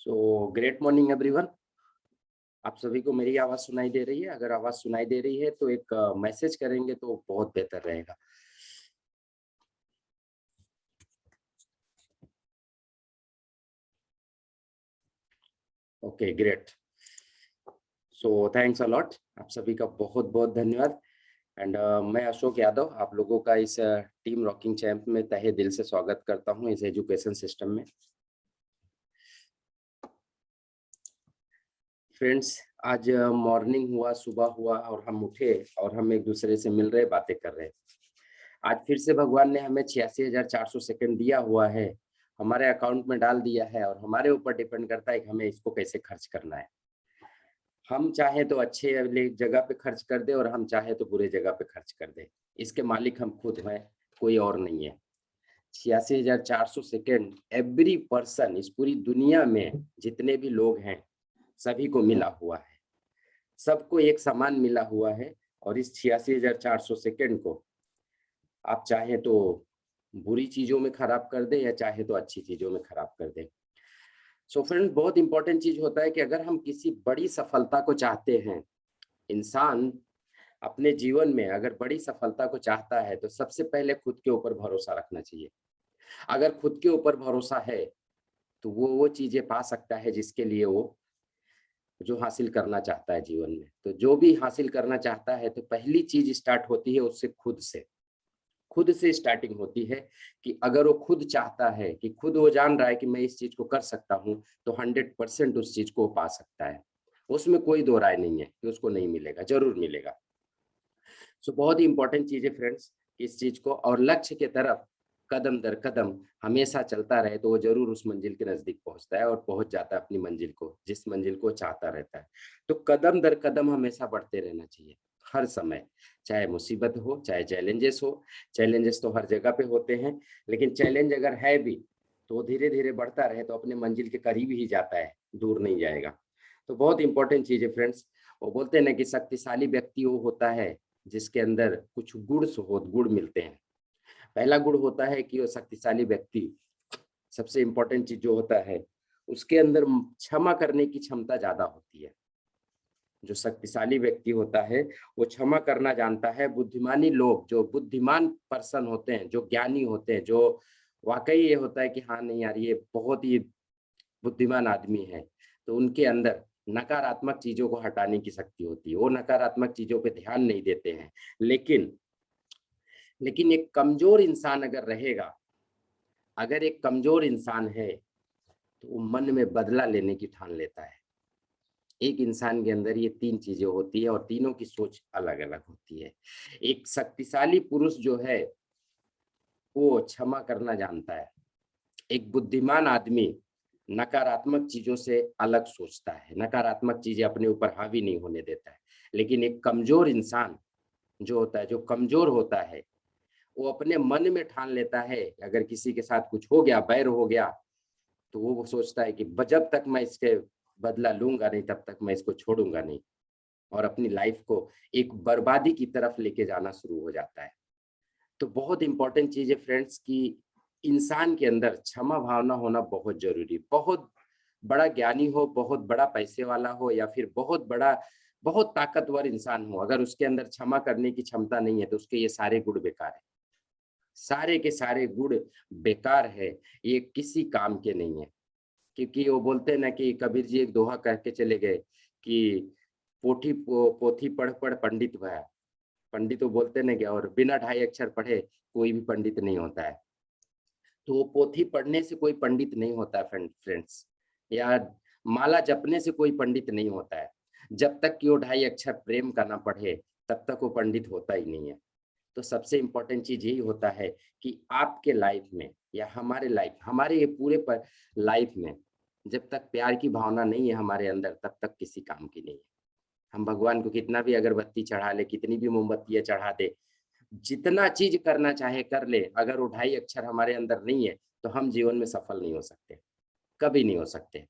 So great morning everyone. आप सभी को मेरी आवाज सुनाई दे रही है? अगर आवाज सुनाई दे रही है तो एक मैसेज करेंगे तो बहुत बेहतर रहेगा। Okay great. So thanks a lot. आप सभी का बहुत बहुत धन्यवाद। एंड मैं अशोक यादव आप लोगों का इस टीम रॉकिंग चैंप में तहे दिल से स्वागत करता हूं इस एजुकेशन सिस्टम में। फ्रेंड्स, आज मॉर्निंग हुआ, सुबह हुआ और हम उठे और हम एक दूसरे से मिल रहे, बातें कर रहे। आज फिर से भगवान ने हमें 86,400 सेकंड दिया हुआ है, हमारे अकाउंट में डाल दिया है और हमारे ऊपर डिपेंड करता है कि हमें इसको कैसे खर्च करना है। हम चाहे तो अच्छे वाली जगह पे खर्च कर दे और हम चाहे तो बुरे जगह पे खर्च कर दे। इसके मालिक हम खुद हैं, कोई और नहीं है। 86,400 सेकंड एवरी पर्सन, इस पूरी दुनिया में जितने भी लोग हैं सभी को मिला हुआ है, सबको एक समान मिला हुआ है। और इस 86,400 सेकंड को आप चाहे तो बुरी चीजों में खराब कर दे या चाहे तो अच्छी चीजों में खराब कर दे। सो फ्रेंड, बहुत इंपॉर्टेंट चीज होता है कि अगर हम किसी बड़ी सफलता को चाहते हैं, इंसान अपने जीवन में अगर बड़ी सफलता को चाहता है तो सबसे पहले खुद के ऊपर भरोसा रखना चाहिए। अगर खुद के ऊपर भरोसा है तो वो चीजें पा सकता है जिसके लिए वो जो हासिल करना चाहता है जीवन में। तो जो भी हासिल करना चाहता है तो पहली चीज स्टार्ट होती है उससे खुद से स्टार्टिंग होती है कि अगर वो खुद चाहता है, कि खुद वो जान रहा है कि मैं इस चीज को कर सकता हूँ, तो 100% उस चीज को पा सकता है। उसमें कोई दो राय नहीं है कि उसको नहीं मिलेगा, जरूर मिलेगा। सो बहुत ही इंपॉर्टेंट चीज है फ्रेंड्स, इस चीज को और लक्ष्य के तरफ कदम दर कदम हमेशा चलता रहे तो वो जरूर उस मंजिल के नजदीक पहुंचता है और पहुंच जाता है अपनी मंजिल को, जिस मंजिल को चाहता रहता है। तो कदम दर कदम हमेशा बढ़ते रहना चाहिए हर समय, चाहे मुसीबत हो चाहे चैलेंजेस हो। चैलेंजेस तो हर जगह पे होते हैं, लेकिन चैलेंज अगर है भी तो धीरे धीरे बढ़ता रहे तो अपने मंजिल के करीब ही जाता है, दूर नहीं जाएगा। तो बहुत इंपॉर्टेंट चीज है फ्रेंड्स। वो बोलते हैं ना कि शक्तिशाली व्यक्ति वो होता है जिसके अंदर कुछ गुण मिलते हैं। पहला गुण होता है कि वो शक्तिशाली व्यक्ति, सबसे इंपॉर्टेंट चीज जो होता है उसके अंदर क्षमा करने की क्षमता ज्यादा होती है। जो शक्तिशाली व्यक्ति होता है वो क्षमा करना जानता है। बुद्धिमानी लोग, जो बुद्धिमान पर्सन होते हैं, जो ज्ञानी होते हैं, जो वाकई ये होता है कि हाँ नहीं यार ये बहुत ही बुद्धिमान आदमी है, तो उनके अंदर नकारात्मक चीजों को हटाने की शक्ति होती है। वो नकारात्मक चीजों पे ध्यान नहीं देते हैं। लेकिन लेकिन एक कमजोर इंसान अगर रहेगा, अगर एक कमजोर इंसान है तो वो मन में बदला लेने की ठान लेता है। एक इंसान के अंदर ये तीन चीजें होती है और तीनों की सोच अलग अलग होती है। एक शक्तिशाली पुरुष जो है वो क्षमा करना जानता है। एक बुद्धिमान आदमी नकारात्मक चीजों से अलग सोचता है, नकारात्मक चीजें अपने ऊपर हावी नहीं होने देता है। लेकिन एक कमजोर इंसान जो होता है, जो कमजोर होता है, वो अपने मन में ठान लेता है अगर किसी के साथ कुछ हो गया, बैर हो गया, तो वो सोचता है कि जब तक मैं इसके बदला लूंगा नहीं तब तक मैं इसको छोड़ूंगा नहीं, और अपनी लाइफ को एक बर्बादी की तरफ लेके जाना शुरू हो जाता है। तो बहुत इंपॉर्टेंट चीज है फ्रेंड्स कि इंसान के अंदर क्षमा भावना होना बहुत जरूरी। बहुत बड़ा ज्ञानी हो, बहुत बड़ा पैसे वाला हो या फिर बहुत ताकतवर इंसान हो, अगर उसके अंदर क्षमा करने की क्षमता नहीं है तो उसके ये सारे गुण बेकार है। सारे के सारे गुण बेकार है, ये किसी काम के नहीं है। क्योंकि वो बोलते हैं ना कि कबीर जी एक दोहा कह के चले गए कि पोथी पढ़ पढ़ पंडित भया। पंडित वो बोलते हैं ना कि और बिना 2.5 अक्षर पढ़े कोई भी पंडित नहीं होता है। तो वो पोथी पढ़ने से कोई पंडित नहीं होता है फ्रेंड्स, या माला जपने से कोई पंडित नहीं होता है। जब तक कि वो 2.5 अक्षर प्रेम का ना पढ़े तब तक वो पंडित होता ही नहीं है। तो सबसे इम्पोर्टेंट चीज यही होता है कि आपके लाइफ में या हमारे ये पूरे पर लाइफ में जब तक प्यार की भावना नहीं है हमारे अंदर तब तक किसी काम की नहीं है। हम भगवान को कितना भी अगरबत्ती चढ़ा ले, कितनी भी मोमबत्तियां चढ़ा दे, जितना चीज करना चाहे कर ले, अगर वो 2.5 अक्षर हमारे अंदर नहीं है तो हम जीवन में सफल नहीं हो सकते, कभी नहीं हो सकते।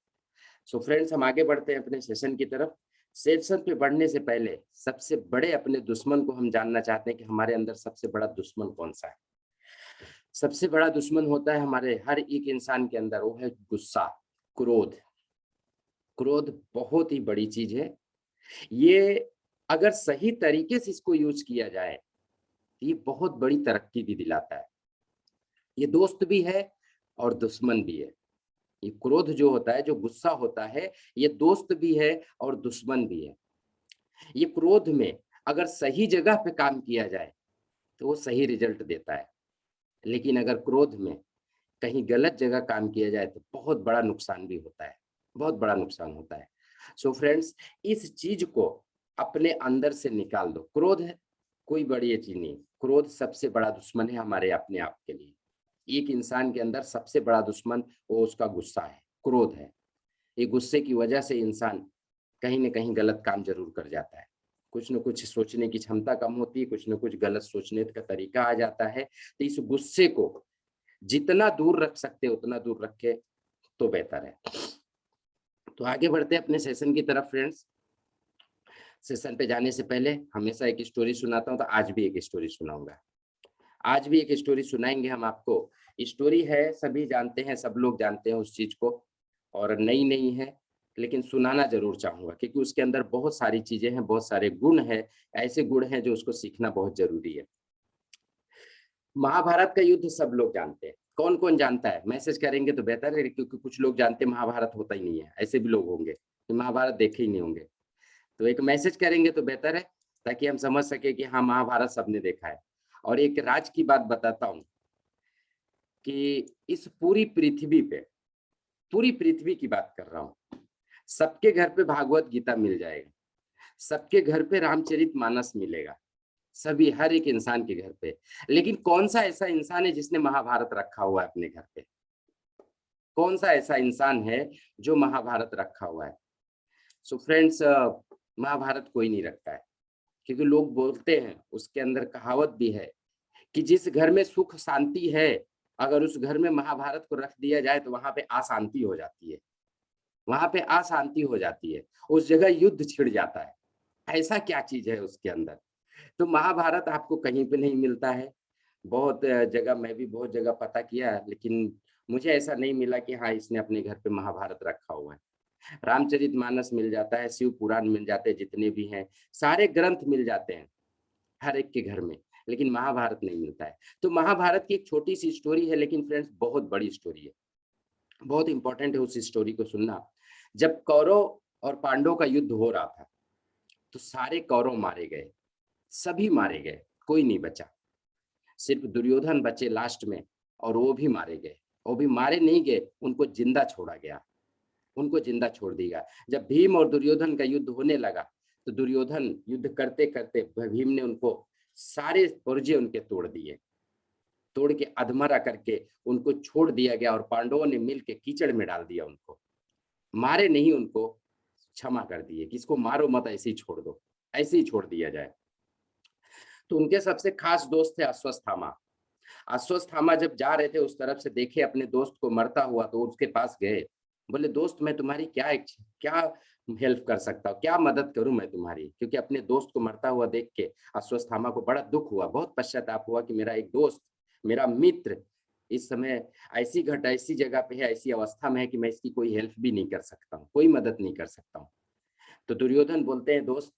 सो फ्रेंड्स, हम आगे बढ़ते हैं अपने सेशन की तरफ। सेशन पे बढ़ने से पहले सबसे बड़े अपने दुश्मन को हम जानना चाहते हैं कि हमारे अंदर सबसे बड़ा दुश्मन कौन सा है। सबसे बड़ा दुश्मन होता है हमारे हर एक इंसान के अंदर, वो है गुस्सा, क्रोध। क्रोध बहुत ही बड़ी चीज है। ये अगर सही तरीके से इसको यूज किया जाए तो ये बहुत बड़ी तरक्की भी दिलाता है। ये दोस्त भी है और दुश्मन भी है। ये क्रोध जो होता है, जो गुस्सा होता है, ये दोस्त भी है और दुश्मन भी है। ये क्रोध में अगर सही जगह पे काम किया जाए तो वो सही रिजल्ट देता है, लेकिन अगर क्रोध में कहीं गलत जगह काम किया जाए तो बहुत बड़ा नुकसान भी होता है, बहुत बड़ा नुकसान होता है। सो फ्रेंड्स, इस चीज को अपने अंदर से निकाल दो। क्रोध है कोई बड़ी चीज नहीं, क्रोध सबसे बड़ा दुश्मन है हमारे अपने आप के लिए। एक इंसान के अंदर सबसे बड़ा दुश्मन वो उसका गुस्सा है, क्रोध है। ये गुस्से की वजह से इंसान कहीं न कहीं गलत काम जरूर कर जाता है। कुछ न कुछ सोचने की क्षमता कम होती है, कुछ न कुछ गलत सोचने का तरीका आ जाता है। तो इस गुस्से को जितना दूर रख सकते हैं उतना दूर रखे तो बेहतर है। तो आगे बढ़ते हैं अपने सेशन की तरफ फ्रेंड्स। सेशन पे जाने से पहले हमेशा एक स्टोरी सुनाता हूँ, तो आज भी एक स्टोरी सुनाऊंगा। आज भी एक स्टोरी सुनाएंगे हम आपको। स्टोरी है, सभी जानते हैं, सब लोग जानते हैं उस चीज को, और नई नहीं है, लेकिन सुनाना जरूर चाहूंगा क्योंकि उसके अंदर बहुत सारी चीजें हैं, बहुत सारे गुण हैं, ऐसे गुण हैं जो उसको सीखना बहुत जरूरी है। महाभारत का युद्ध सब लोग जानते हैं। कौन कौन जानता है? मैसेज करेंगे तो बेहतर है, क्योंकि कुछ लोग जानते हैं महाभारत होता ही नहीं है, ऐसे भी लोग होंगे कि महाभारत देखे ही नहीं होंगे। तो एक मैसेज करेंगे तो बेहतर है, ताकि हम समझ सके कि हाँ, महाभारत सबने देखा है। और एक राज की बात बताता हूँ कि इस पूरी पृथ्वी की बात कर रहा हूँ, सबके घर पे भागवत गीता मिल जाएगा, सबके घर पे रामचरितमानस मिलेगा, सभी, हर एक इंसान के घर पे। लेकिन कौन सा ऐसा इंसान है जिसने महाभारत रखा हुआ है अपने घर पे? कौन सा ऐसा इंसान है जो महाभारत रखा हुआ है? सो फ्रेंड्स, महाभारत कोई नहीं रखता है, क्योंकि लोग बोलते हैं, उसके अंदर कहावत भी है कि जिस घर में सुख शांति है, अगर उस घर में महाभारत को रख दिया जाए तो वहां पे अशांति हो जाती है, वहां पे अशांति हो जाती है, उस जगह युद्ध छिड़ जाता है। ऐसा क्या चीज है उसके अंदर? तो महाभारत आपको कहीं पे नहीं मिलता है। बहुत जगह, मैं भी बहुत जगह पता किया, लेकिन मुझे ऐसा नहीं मिला कि हाँ, इसने अपने घर पे महाभारत रखा हुआ है। रामचरितमानस मिल जाता है, शिव पुराण मिल जाते हैं, जितने भी हैं सारे ग्रंथ मिल जाते हैं हर एक के घर में, लेकिन महाभारत नहीं मिलता है। तो महाभारत की एक छोटी सी स्टोरी है, लेकिन फ्रेंड्स बहुत बड़ी स्टोरी है, बहुत इंपॉर्टेंट है उस स्टोरी को सुनना। जब कौरव और पांडव का युद्ध हो रहा था तो सारे कौरव मारे गए, सभी मारे गए, कोई नहीं बचा, सिर्फ दुर्योधन बचे लास्ट में, और वो भी मारे गए। वो भी मारे नहीं गए, उनको जिंदा छोड़ा गया, उनको जिंदा छोड़ दिया। जब भीम और दुर्योधन का युद्ध होने लगा तो दुर्योधन युद्ध करते करते भीम ने उनको सारे पुर्जे उनके तोड़ दिए, तोड़ के अधमरा करके उनको छोड़ दिया गया, और पांडवों ने मिल के कीचड़ में डाल दिया उनको, मारे नहीं, उनको क्षमा कर दिए कि इसको मारो मत, ऐसे ही छोड़ दो, ऐसे ही छोड़ दिया जाए। तो उनके सबसे खास दोस्त थे अश्वत्थामा। अश्वत्थामा जब जा रहे थे उस तरफ से, देखे अपने दोस्त को मरता हुआ, तो उसके पास गए, बोले दोस्त मैं तुम्हारी क्या हेल्प कर सकता हूँ, क्या मदद करूं मैं तुम्हारी? क्योंकि अपने दोस्त को मरता हुआ देख के अश्वत्थामा को बड़ा दुख हुआ, बहुत पश्चाताप हुआ कि मेरा एक दोस्त, मेरा मित्र इस समय ऐसी जगह पे है, ऐसी अवस्था में है कि मैं इसकी कोई हेल्प भी नहीं कर सकता हूँ, कोई मदद नहीं कर सकता हूँ। तो दुर्योधन बोलते हैं, दोस्त,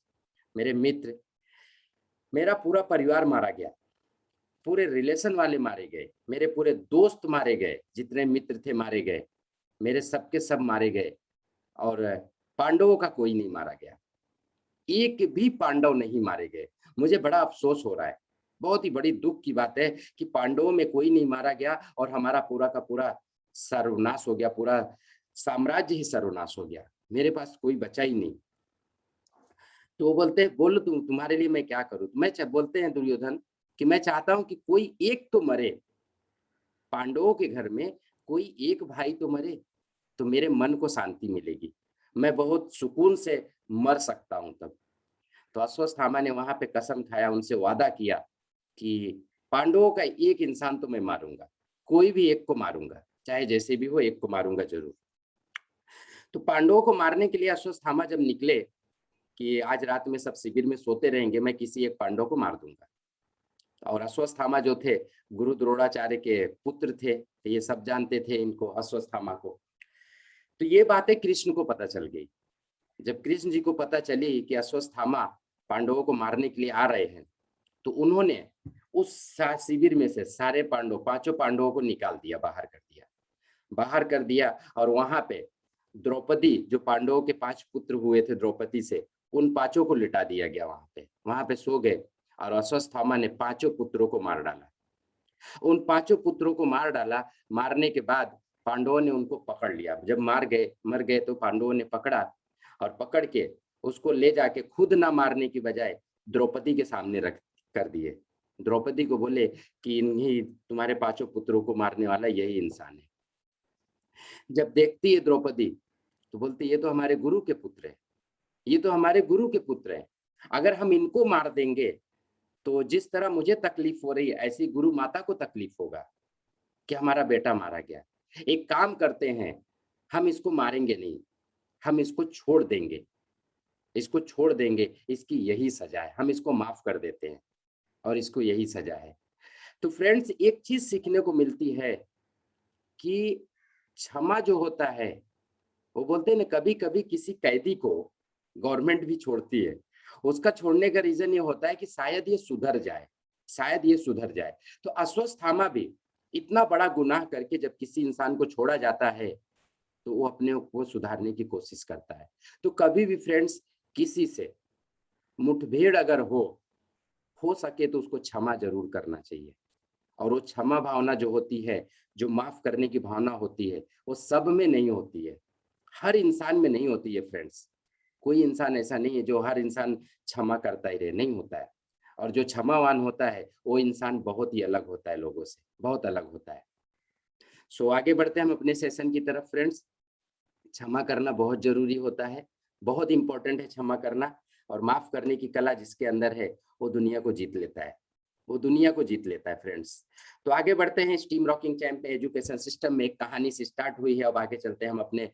मेरे मित्र, मेरा पूरा परिवार मारा गया, पूरे रिलेशन वाले मारे गए, मेरे पूरे दोस्त मारे गए, जितने मित्र थे मारे गए, मेरे सबके सब मारे गए, और पांडवों का कोई नहीं मारा गया, एक भी पांडव नहीं मारे गए। मुझे बड़ा अफसोस हो रहा है, बहुत ही बड़ी दुख की बात है कि पांडवों में कोई नहीं मारा गया और हमारा पूरा का पूरा सर्वनाश हो गया, पूरा साम्राज्य ही सर्वनाश हो गया, मेरे पास कोई बचा ही नहीं। तो वो बोलते हैं, बोलो तुम्हारे लिए मैं क्या करूं? बोलते हैं दुर्योधन कि मैं चाहता हूं कि कोई एक तो मरे, पांडवों के घर में कोई एक भाई तो मरे, तो मेरे मन को शांति मिलेगी, मैं बहुत सुकून से मर सकता हूं तब। तो अश्वत्थामा ने वहां पे कसम खाया, उनसे वादा किया कि पांडवों का एक इंसान तो मैं मारूंगा, कोई भी एक को मारूंगा, चाहे जैसे भी हो, एक को मारूंगा जरूर। तो पांडवों को मारने के लिए अश्वत्थामा जब निकले कि आज रात में सब शिविर में सोते रहेंगे, मैं किसी एक पांडव को मार दूंगा। और अश्वत्थामा जो थे, गुरु द्रोणाचार्य के पुत्र थे, तो ये सब जानते थे इनको, अश्वत्थामा को। तो ये बातें कृष्ण को पता चल गई। जब कृष्ण जी को पता चली कि अश्वत्थामा पांडवों को मारने के लिए आ रहे हैं, तो उन्होंने उस शिविर में से सारे पांडव, पांचों पांडवों को निकाल दिया, बाहर कर दिया। और वहां पे द्रौपदी, जो पांडवों के 5 पुत्र हुए थे द्रौपदी से, उन पांचों को लिटा दिया गया। वहां पे सो गए और अश्वत्थामा ने 5 पुत्रों को मार डाला। उन 5 पुत्रों को मार डाला। मारने के बाद पांडवों ने उनको पकड़ लिया। जब मर गए तो पांडवों ने पकड़ा और पकड़ के उसको ले जाके खुद ना मारने की बजाय द्रौपदी के सामने रख कर दिए। द्रौपदी को बोले कि इन्हीं तुम्हारे 5 पुत्रों को मारने वाला यही इंसान है। जब देखती है द्रौपदी तो बोलती ये तो हमारे गुरु के पुत्र है, ये तो हमारे गुरु के पुत्र है। अगर हम इनको मार देंगे तो जिस तरह मुझे तकलीफ हो रही है ऐसी गुरु माता को तकलीफ होगा कि हमारा बेटा मारा गया। एक काम करते हैं, हम इसको मारेंगे नहीं, हम इसको छोड़ देंगे, इसकी यही सजा है, हम इसको माफ कर देते हैं और इसको यही सजा है। तो फ्रेंड्स, एक चीज सीखने को मिलती है कि क्षमा जो होता है, वो बोलते हैं ना, कभी कभी किसी कैदी को गवर्नमेंट भी छोड़ती है। उसका छोड़ने का रीजन ये होता है कि शायद ये सुधर जाए। तो अश्वत्थामा भी इतना बड़ा गुनाह करके जब किसी इंसान को छोड़ा जाता है तो वो अपने को सुधारने की कोशिश करता है। तो कभी भी फ्रेंड्स, किसी से मुठभेड़ अगर हो सके तो उसको क्षमा जरूर करना चाहिए। और वो क्षमा भावना जो होती है, जो माफ करने की भावना होती है, वो सब में नहीं होती है, हर इंसान में नहीं होती है फ्रेंड्स। कोई इंसान ऐसा नहीं है जो हर इंसान क्षमा करता ही रहे, नहीं होता है। और जो क्षमावान होता है वो इंसान बहुत ही अलग होता है, लोगों से बहुत अलग होता है। सो आगे बढ़ते हैं हम अपने सेशन की तरफ फ्रेंड्स। क्षमा करना बहुत जरूरी होता है, बहुत इंपॉर्टेंट है क्षमा करना। और माफ करने की कला जिसके अंदर है वो दुनिया को जीत लेता है, फ्रेंड्स। तो आगे बढ़ते हैं। Steam rocking champ education system में एक कहानी से स्टार्ट हुई है, अब आगे चलते हैं हम अपने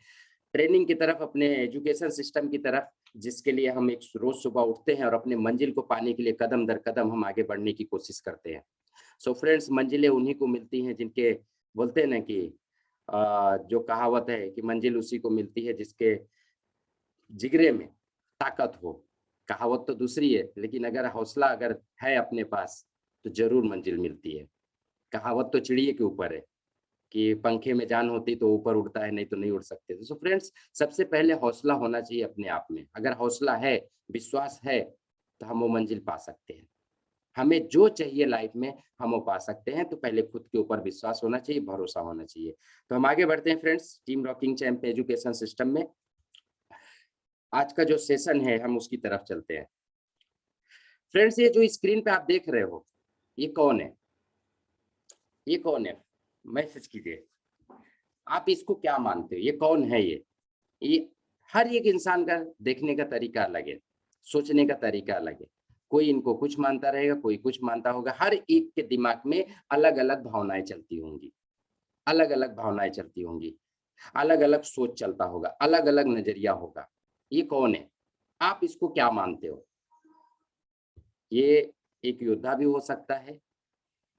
ट्रेनिंग की तरफ, अपने एजुकेशन सिस्टम की तरफ, जिसके लिए हम एक रोज सुबह उठते हैं और अपने मंजिल को पाने के लिए कदम दर कदम हम आगे बढ़ने की कोशिश करते हैं। सो फ्रेंड्स, मंजिलें उन्हीं को मिलती हैं जिनके, बोलते हैं ना कि जो कहावत है कि मंजिल उसी को मिलती है जिसके जिगरे में ताकत हो। कहावत तो दूसरी है, लेकिन अगर हौसला अगर है अपने पास तो जरूर मंजिल मिलती है। कहावत तो चिड़िए के ऊपर है कि पंखे में जान होती तो ऊपर उड़ता है, नहीं तो नहीं उड़ सकते। तो फ्रेंड्स, सबसे पहले हौसला होना चाहिए अपने आप में। अगर हौसला है, विश्वास है, तो हम वो मंजिल पा सकते हैं। हमें जो चाहिए लाइफ में हम वो पा सकते हैं। तो पहले खुद के ऊपर विश्वास होना चाहिए, भरोसा होना चाहिए। तो हम आगे बढ़ते हैं friends, team rocking champ education system में आज का जो सेशन है हम उसकी तरफ चलते हैं। फ्रेंड्स, ये जो स्क्रीन पे आप देख रहे हो, ये कौन है? मैसेज कीजिए, आप इसको क्या मानते हो? ये कौन है? ये हर एक इंसान का देखने का तरीका अलग है, सोचने का तरीका अलग है। कोई इनको कुछ मानता रहेगा, कोई कुछ मानता होगा। हर एक के दिमाग में अलग अलग भावनाएं चलती होंगी, अलग अलग सोच चलता होगा, अलग अलग नजरिया होगा। ये कौन है? आप इसको क्या मानते हो? ये एक योद्धा भी हो सकता है,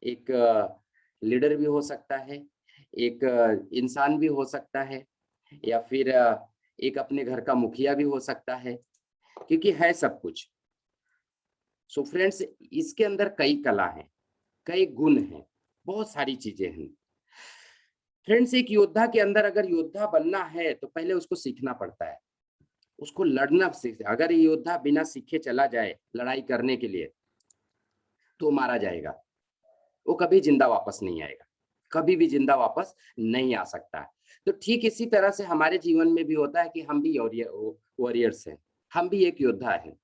एक लीडर भी हो सकता है, एक इंसान भी हो सकता है, या फिर एक अपने घर का मुखिया भी हो सकता है, क्योंकि है सब कुछ। सो फ्रेंड्स, इसके अंदर कई कला है, कई गुण हैं, बहुत सारी चीजें हैं। फ्रेंड्स, एक योद्धा के अंदर अगर योद्धा बनना है तो पहले उसको सीखना पड़ता है, उसको लड़ना सीखना। अगर ये योद्धा बिना सीखे चला जाए लड़ाई करने के लिए तो मारा जाएगा, वो कभी जिंदा वापस नहीं आएगा, कभी भी जिंदा वापस नहीं आ सकता है। तो ठीक इसी तरह से हमारे जीवन में भी होता है कि हम भी वॉरियर्स हैं, हम भी एक योद्धा हैं।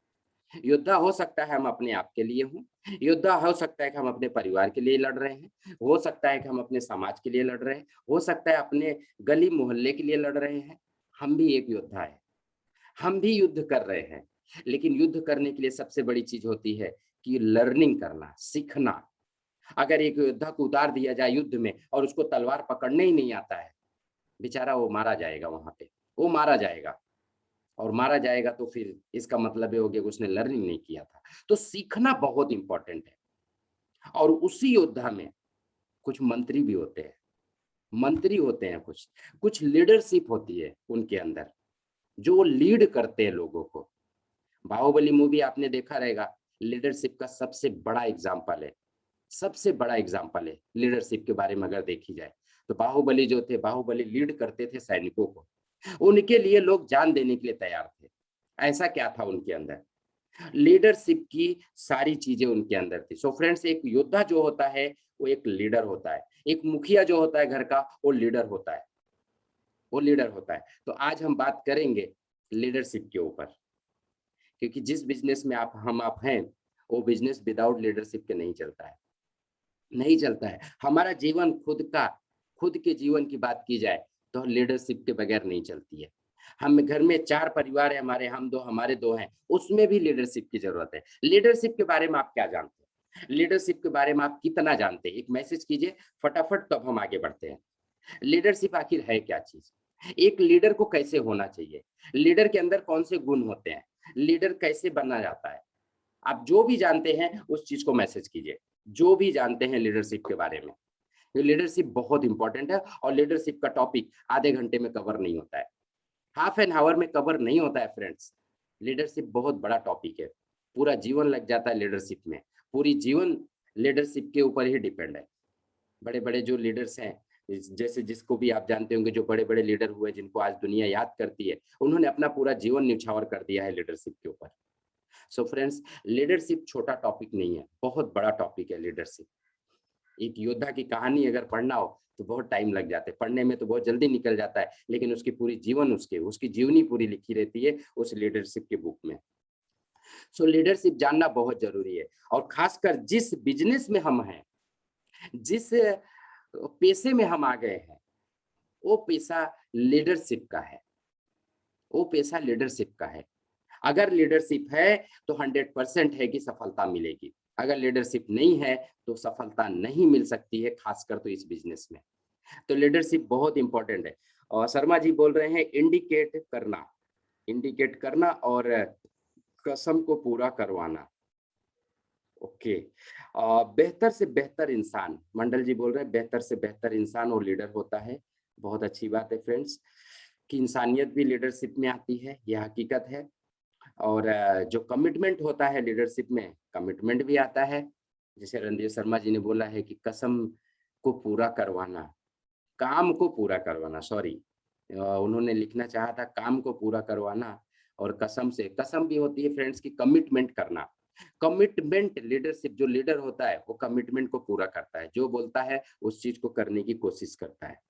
योद्धा हो सकता है हम अपने आप के लिए हों, योद्धा हो सकता है कि हम अपने परिवार के लिए लड़ रहे हैं, हो सकता है कि हम अपने समाज के लिए लड़ रहे हैं, हो सकता है अपने गली मोहल्ले के लिए लड़ रहे हैं। हम भी एक योद्धा है, हम भी युद्ध कर रहे हैं। लेकिन युद्ध करने के लिए सबसे बड़ी चीज होती है कि लर्निंग करना, सीखना। अगर एक योद्धा को उतार दिया जाए युद्ध में और उसको तलवार पकड़ने ही नहीं आता है, बेचारा वो मारा जाएगा, वहां पे वो मारा जाएगा। और मारा जाएगा तो फिर इसका मतलब ये हो गया कि उसने लर्निंग नहीं किया था। तो सीखना बहुत इंपॉर्टेंट है। और उसी योद्धा में कुछ मंत्री भी होते हैं, मंत्री होते हैं, कुछ कुछ लीडरशिप होती है उनके अंदर, जो वो लीड करते हैं लोगों को। बाहुबली मूवी आपने देखा रहेगा, लीडरशिप का सबसे बड़ा एग्जाम्पल है, सबसे बड़ा एग्जाम्पल है लीडरशिप के बारे में अगर देखी जाए तो। बाहुबली जो थे, बाहुबली लीड करते थे सैनिकों को, उनके लिए लोग जान देने के लिए तैयार थे। ऐसा क्या था उनके अंदर, लीडरशिप की सारी चीजें उनके अंदर थी। सो फ्रेंड्स, एक योद्धा जो होता है वो एक लीडर होता है, एक मुखिया जो होता है घर का वो लीडर होता है, वो लीडर होता है। तो आज हम बात करेंगे लीडरशिप के ऊपर, क्योंकि जिस बिजनेस में आप हैं, वो बिजनेस विदाउट लीडरशिप के नहीं चलता है, नहीं चलता है। हमारा जीवन खुद के जीवन की बात की जाए तो लीडरशिप के बगैर नहीं चलती है। हम घर में 4 परिवार है हमारे, हम दो, हमारे 2 हैं, उसमें भी लीडरशिप की जरूरत है। लीडरशिप के बारे में आप क्या जानते हैं, लीडरशिप के बारे में आप कितना जानते हैं, एक मैसेज कीजिए फटाफट, तब हम आगे बढ़ते हैं। लीडरशिप आखिर है क्या चीज, एक लीडर को कैसे होना चाहिए, लीडर के अंदर कौन से गुण होते हैं, लीडर कैसे बनना जाता है। आप जो भी जानते हैं उस चीज को मैसेज कीजिए, जो भी जानते हैं लीडरशिप के बारे में। ये लीडरशिप बहुत इंपॉर्टेंट है, और लीडरशिप का टॉपिक आधे घंटे में कवर नहीं होता है, हाफ एन आवर में कवर नहीं होता है फ्रेंड्स। लीडरशिप बहुत बड़ा टॉपिक है, पूरा जीवन लग जाता है लीडरशिप में, पूरी जीवन लीडरशिप के ऊपर ही डिपेंड है। बड़े बड़े जो लीडर्स हैं, जैसे जिसको भी आप जानते होंगे, जो बड़े बड़े लीडर हुए जिनको आज दुनिया याद करती है, उन्होंने अपना पूरा जीवन न्यौछावर कर दिया है लीडरशिप के ऊपर। सो फ्रेंड्स, लीडरशिप छोटा टॉपिक नहीं है, बहुत बड़ा टॉपिक है लीडरशिप। एक योद्धा की कहानी अगर पढ़ना हो तो बहुत टाइम लग जाता है, पढ़ने में तो बहुत जल्दी निकल जाता है, लेकिन उसकी पूरी जीवन, उसकी जीवनी पूरी लिखी रहती है उस लीडरशिप के बुक में। सो लीडरशिप जानना बहुत जरूरी है, और खासकर जिस बिजनेस में हम हैं, जिस पेशे में हम आ गए हैं, वो पेशा लीडरशिप का है, वो पेशा लीडरशिप का है। अगर लीडरशिप है तो 100% है कि सफलता मिलेगी, अगर लीडरशिप नहीं है तो सफलता नहीं मिल सकती है, खासकर तो इस बिजनेस में। तो लीडरशिप बहुत इंपॉर्टेंट है। और शर्मा जी बोल रहे हैं इंडिकेट करना और कसम को पूरा करवाना। ओके, बेहतर से बेहतर इंसान, मंडल जी बोल रहे हैं बेहतर से बेहतर इंसान और लीडर होता है। बहुत अच्छी बात है फ्रेंड्स, कि इंसानियत भी लीडरशिप में आती है, यह हकीकत है। और जो कमिटमेंट होता है लीडरशिप में, कमिटमेंट भी आता है। जैसे रणधीर शर्मा जी ने बोला है कि कसम को पूरा करवाना, काम को पूरा करवाना, सॉरी, उन्होंने लिखना चाहा था काम को पूरा करवाना, और कसम से, कसम भी होती है फ्रेंड्स की कमिटमेंट करना। कमिटमेंट, लीडरशिप, जो लीडर होता है वो कमिटमेंट को पूरा करता है, जो बोलता है उस चीज को करने की कोशिश करता है।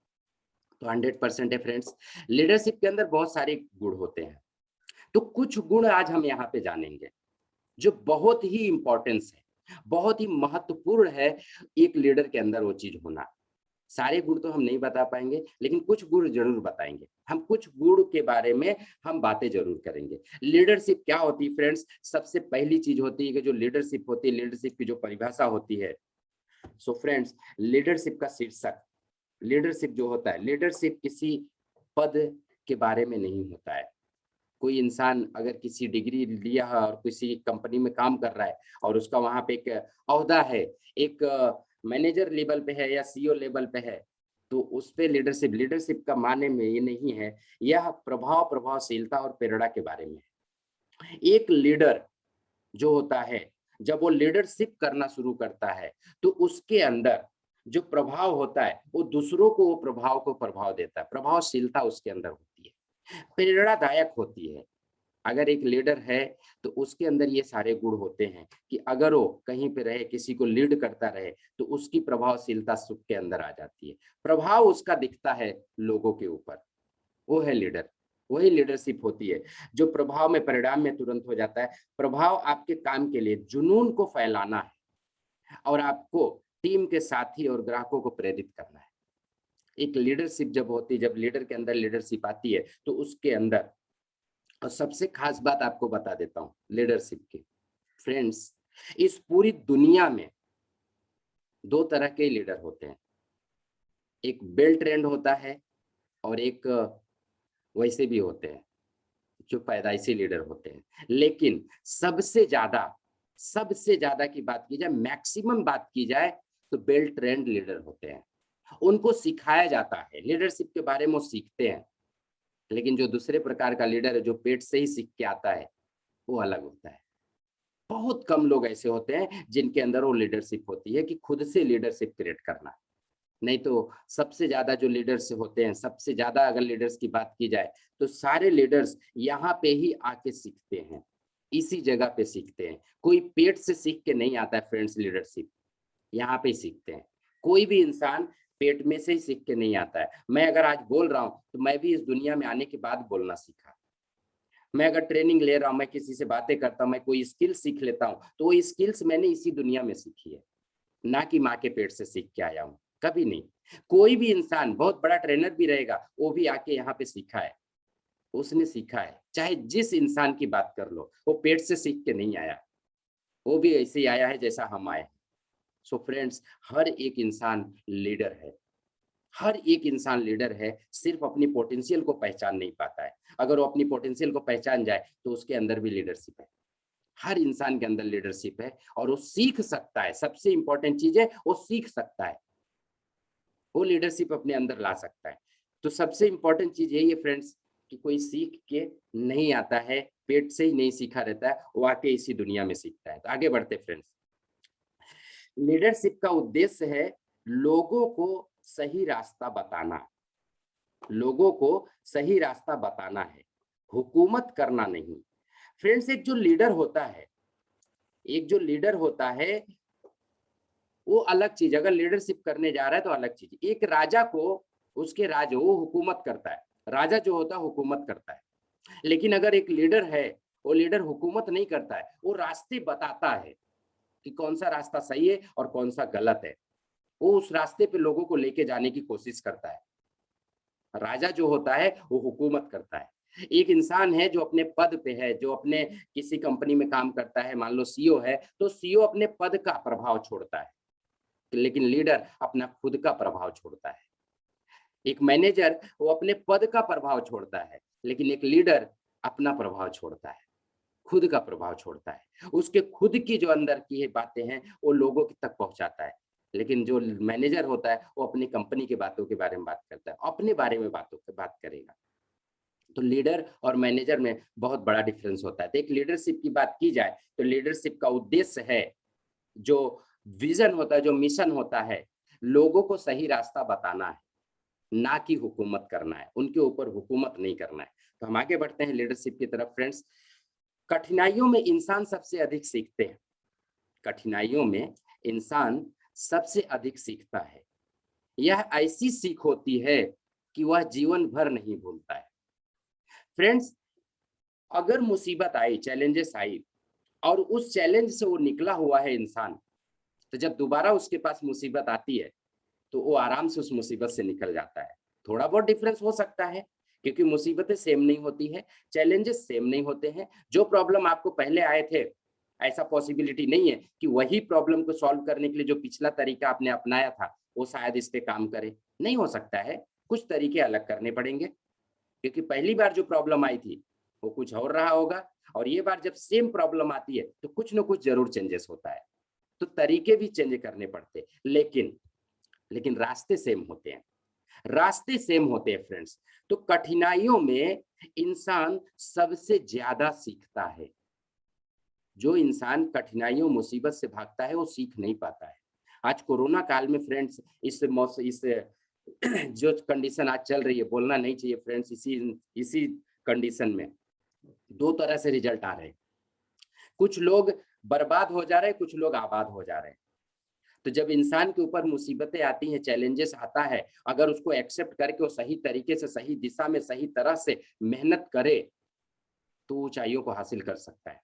तो 100% है फ्रेंड्स। लीडरशिप के अंदर बहुत सारे गुण होते हैं, तो कुछ गुण आज हम यहाँ पे जानेंगे जो बहुत ही इंपॉर्टेंस है, बहुत ही महत्वपूर्ण है एक लीडर के अंदर वो चीज होना। सारे गुण तो हम नहीं बता पाएंगे, लेकिन कुछ गुण जरूर बताएंगे। हम कुछ गुण के बारे में हम बातें जरूर करेंगे। लीडरशिप क्या होती है फ्रेंड्स, सबसे पहली चीज होती है कि जो लीडरशिप होती है, लीडरशिप की जो परिभाषा होती है। सो फ्रेंड्स, लीडरशिप का शीर्षक, लीडरशिप जो होता है, लीडरशिप किसी पद के बारे में नहीं होता है। कोई इंसान अगर किसी डिग्री लिया है और किसी कंपनी में काम कर रहा है, और उसका वहां पे एक ओहदा है, एक मैनेजर लेवल पे है या सीईओ लेवल पे है, तो उस पे लीडरशिप, लीडरशिप का माने में ये नहीं है। यह प्रभावशीलता और प्रेरणा के बारे में है। एक लीडर जो होता है, जब वो लीडरशिप करना शुरू करता है, तो उसके अंदर जो प्रभाव होता है वो दूसरों को, वो प्रभाव को प्रभाव देता है, प्रभावशीलता उसके अंदर होती है, प्रेरणादायक होती है। अगर एक लीडर है तो उसके अंदर ये सारे गुण होते हैं कि अगर वो कहीं पे रहे, किसी को लीड करता रहे, तो उसकी प्रभावशीलता सुख के अंदर आ जाती है, प्रभाव उसका दिखता है लोगों के ऊपर, वो है लीडर। वही लीडरशिप होती है जो प्रभाव में, परिणाम में तुरंत हो जाता है। प्रभाव आपके काम के लिए जुनून को फैलाना है, और आपको टीम के साथी और ग्राहकों को प्रेरित करना है। एक लीडरशिप जब होती है, जब लीडर के अंदर लीडरशिप आती है, तो उसके अंदर, और सबसे खास बात आपको बता देता हूं लीडरशिप की फ्रेंड्स, इस पूरी दुनिया में 2 तरह के लीडर होते हैं, एक वेल ट्रेंड होता है, और एक वैसे भी होते हैं जो पैदाइशी लीडर होते हैं। लेकिन सबसे ज्यादा की बात की जाए, मैक्सिमम बात की जाए, तो वेल ट्रेंड लीडर होते हैं। उनको सिखाया जाता है, लीडरशिप के बारे में वो सीखते हैं। लेकिन जो दूसरे प्रकार का लीडर है, जो पेट से ही सीख के आता है, वो अलग होता है। बहुत कम लोग ऐसे होते हैं जिनके अंदर वो लीडरशिप होती है कि खुद से लीडरशिप क्रिएट करना। नहीं तो सबसे ज्यादा जो लीडर्स होते हैं, सबसे ज्यादा अगर लीडर्स की बात की जाए तो सारे लीडर्स यहाँ पे ही आके सीखते हैं, इसी जगह पे सीखते हैं। कोई पेट से सीख के नहीं आता है फ्रेंड्स, लीडरशिप यहाँ पे ही सीखते हैं। कोई भी इंसान पेट में से ही सीख के नहीं आता है। मैं अगर आज बोल रहा हूँ तो मैं भी इस दुनिया में आने के बाद बोलना सीखा। मैं अगर ट्रेनिंग ले रहा हूँ, मैं किसी से बातें करता हूँ, मैं कोई स्किल सीख लेता हूँ, तो वो स्किल्स मैंने इसी दुनिया में सीखी है, ना कि माँ के पेट से सीख के आया हूँ, कभी नहीं। कोई भी इंसान बहुत बड़ा ट्रेनर भी रहेगा, वो भी आके यहाँ पे सीखा है, उसने सीखा है। चाहे जिस इंसान की बात कर लो, वो पेट से सीख के नहीं आया, वो भी ऐसे ही आया है जैसा हम आए। सो फ्रेंड्स, हर एक इंसान लीडर है, हर एक इंसान लीडर है, सिर्फ अपनी पोटेंशियल को पहचान नहीं पाता है। अगर वो अपनी पोटेंशियल को पहचान जाए तो उसके अंदर भी लीडरशिप है। हर इंसान के अंदर लीडरशिप है और वो सीख सकता है। सबसे इंपॉर्टेंट चीज है, वो सीख सकता है, वो लीडरशिप अपने अंदर ला सकता है। तो सबसे इंपॉर्टेंट चीज यही है फ्रेंड्स कि कोई सीख के नहीं आता है, पेट से ही नहीं सीखा रहता है, वो आके इसी दुनिया में सीखता है। तो आगे बढ़ते फ्रेंड्स, लीडरशिप का उद्देश्य है लोगों को सही रास्ता बताना, लोगों को सही रास्ता बताना है, हुकूमत करना नहीं। फ्रेंड्स, एक जो लीडर होता है, एक जो लीडर होता है वो अलग चीज, अगर लीडरशिप करने जा रहा है तो अलग चीज। एक राजा को उसके राज, वो हुकूमत करता है, राजा जो होता है हुकूमत करता है। लेकिन अगर एक लीडर है, वो लीडर हुकूमत नहीं करता है, वो रास्ते बताता है कि कौन सा रास्ता सही है और कौन सा गलत है। वो उस रास्ते पे लोगों को लेके जाने की कोशिश करता है। राजा जो होता है वो हुकूमत करता है। एक इंसान है जो अपने पद पे है, जो अपने किसी कंपनी में काम करता है, मान लो सीईओ है, तो सीईओ अपने पद का प्रभाव छोड़ता है, लेकिन लीडर अपना खुद का प्रभाव छोड़ता है। एक मैनेजर वो अपने पद का प्रभाव छोड़ता है, लेकिन एक लीडर अपना प्रभाव छोड़ता है, खुद का प्रभाव छोड़ता है। उसके खुद की जो अंदर की बातें हैं वो लोगों तक पहुंचाता है। लेकिन जो मैनेजर होता है वो अपनी कंपनी की बातों के बारे में बात करता है, अपने बारे में बातों की बात करेगा। तो लीडर और मैनेजर में बहुत बड़ा डिफरेंस होता है। तो एक लीडरशिप की बात की जाए तो लीडरशिप का उद्देश्य है, जो विजन होता है, जो मिशन होता है, लोगों को सही रास्ता बताना है, ना कि हुकूमत करना है, उनके ऊपर हुकूमत नहीं करना है। तो हम आगे बढ़ते हैं लीडरशिप की तरफ फ्रेंड्स। कठिनाइयों में इंसान सबसे अधिक सीखते हैं, कठिनाइयों में इंसान सबसे अधिक सीखता है। यह ऐसी सीख होती है कि वह जीवन भर नहीं भूलता है। फ्रेंड्स, अगर मुसीबत आई, चैलेंजेस आई और उस चैलेंज से वो निकला हुआ है इंसान, तो जब दोबारा उसके पास मुसीबत आती है तो वो आराम से उस मुसीबत से निकल जाता है। थोड़ा बहुत डिफरेंस हो सकता है क्योंकि मुसीबतें सेम नहीं होती है, चैलेंजेस सेम नहीं होते हैं। जो प्रॉब्लम आपको पहले आए थे, ऐसा पॉसिबिलिटी नहीं है कि वही प्रॉब्लम को सॉल्व करने के लिए जो पिछला तरीका आपने अपनाया था वो शायद इस पे काम करे, नहीं हो सकता है। कुछ तरीके अलग करने पड़ेंगे क्योंकि पहली बार जो प्रॉब्लम आई थी वो कुछ और रहा होगा, और ये बार जब सेम प्रॉब्लम आती है तो कुछ ना कुछ जरूर चेंजेस होता है। तो तरीके भी चेंज करने पड़ते, लेकिन रास्ते सेम होते हैं, रास्ते सेम होते हैं फ्रेंड्स। तो कठिनाइयों में इंसान सबसे ज्यादा सीखता है। जो इंसान कठिनाइयों मुसीबत से भागता है वो सीख नहीं पाता है। आज कोरोना काल में फ्रेंड्स, इस जो कंडीशन आज चल रही है, बोलना नहीं चाहिए फ्रेंड्स, इसी इसी कंडीशन में दो तरह से रिजल्ट आ रहे हैं। कुछ लोग बर्बाद हो जा रहे हैं, कुछ लोग आबाद हो जा रहे हैं। तो जब इंसान के ऊपर मुसीबतें आती हैं, चैलेंजेस आता है, अगर उसको एक्सेप्ट करके वो सही तरीके से, सही दिशा में, सही तरह से मेहनत करे तो ऊंचाइयों को हासिल कर सकता है।